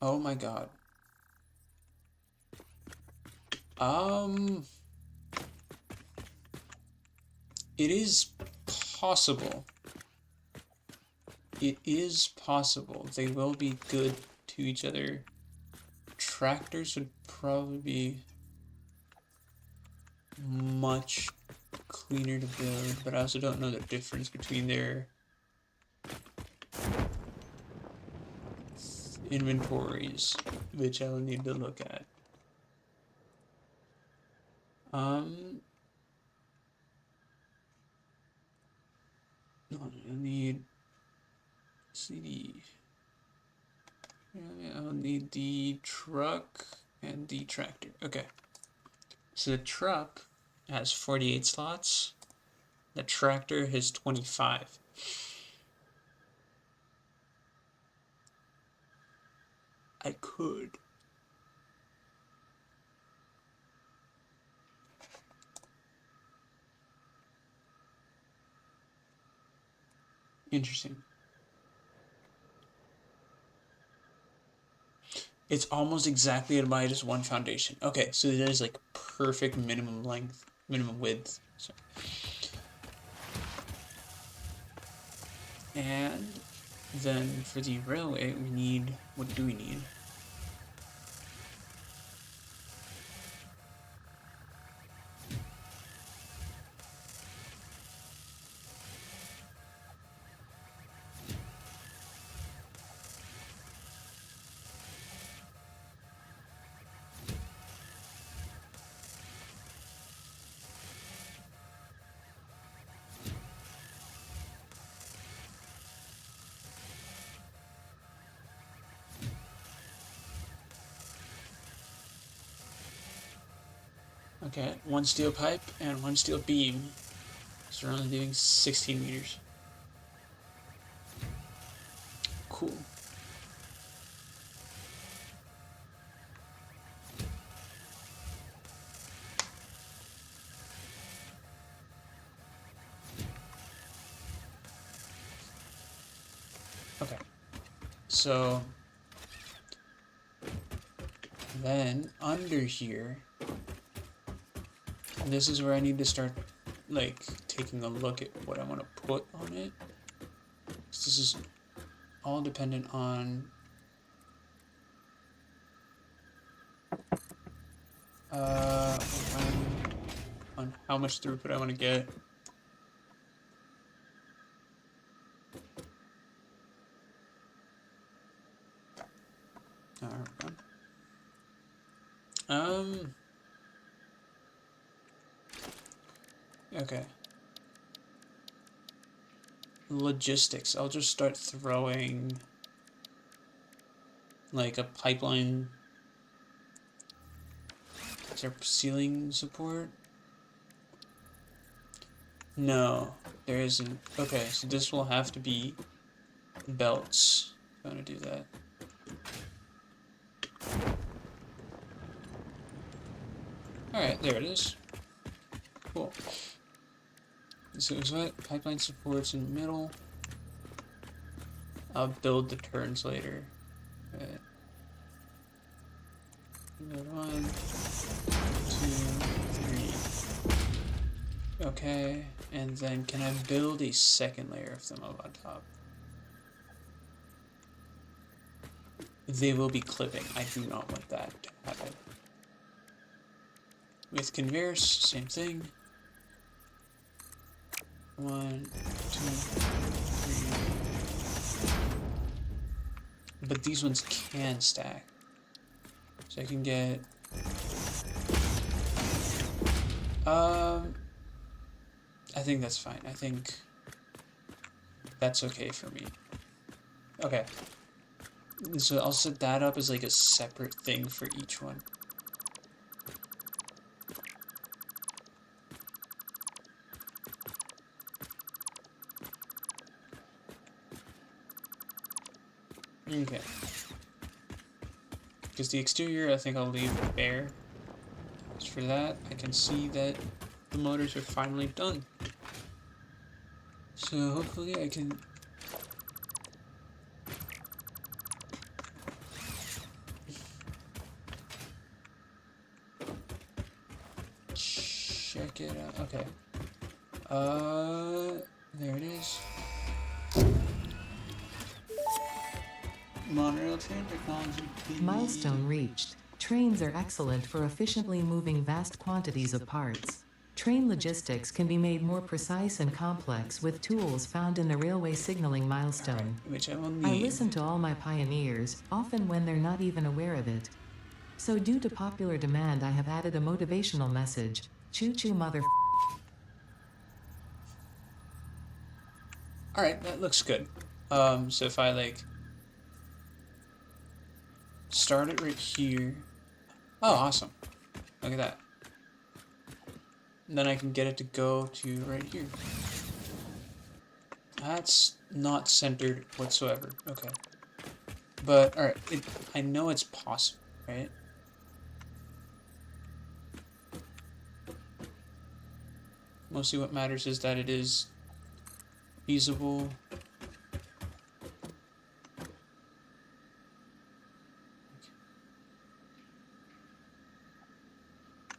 Oh my god. It is possible. It is possible. They will be good to each other. Tractors would probably be much cleaner to build, but I also don't know the difference between their inventories, which I'll need to look at. I'll need CD. I'll need the truck and the tractor. Okay. So the truck has 48 slots. The tractor has 25. I could. Interesting. It's almost exactly at my just 1 foundation. Okay, so there's like perfect minimum length, minimum width. So. And then for the railway, we need, what do we need? Okay, one steel pipe and one steel beam. So we're only doing 16 meters. Cool. Okay. So then under here, this is where I need to start like taking a look at what I want to put on it. This is all dependent on uh on how much throughput I want to get. Alright. Okay. Logistics. I'll just start throwing like a pipeline. Is there ceiling support? No, there isn't. Okay, so this will have to be belts. I'm gonna do that. Alright, there it is. Cool. So is what? Pipeline supports in the middle. I'll build the turns later. Okay. One, two, three. Okay, and then can I build a second layer of them up on top? They will be clipping. I do not want that to happen. With conveyors, same thing. 1, 2, 3. But these ones can stack. So I can get I think that's fine. I think that's okay for me. Okay. So I'll set that up as like a separate thing for each one. Okay. Because the exterior I think I'll leave bare. As for that, I can see that the motors are finally done. So hopefully I can check it out. Okay. There it is. Monorail train technology. Milestone reached. Trains are excellent for efficiently moving vast quantities of parts. Train logistics can be made more precise and complex with tools found in the railway signaling milestone. Which I will I need. listen to all my pioneers, often when they're not even aware of it. So due to popular demand I have added a motivational message. Choo-choo mother. Alright, that looks good. So if I like start it right here. Oh, awesome. Look at that. And then I can get it to go to right here. That's not centered whatsoever. Okay. But, alright, I know it's possible, right? Mostly what matters is that it is feasible.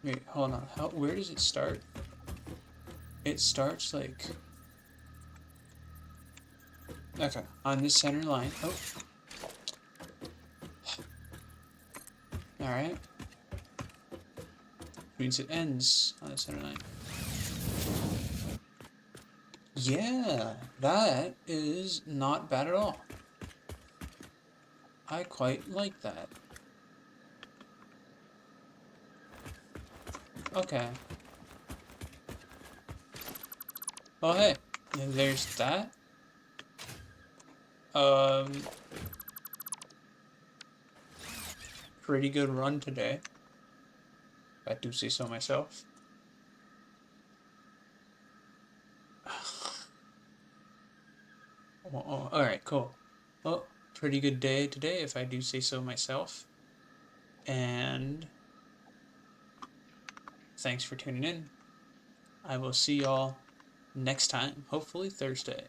Wait, hold on. Where does it start? It starts like... Okay, on this center line. Oh. Alright. Means it ends on the center line. Yeah, that is not bad at all. I quite like that. Okay. Oh, hey. And there's that. Pretty good run today. if I do say so myself. Oh, alright, cool. Well, pretty good day today, if I do say so myself. And thanks for tuning in. I will see y'all next time, hopefully Thursday.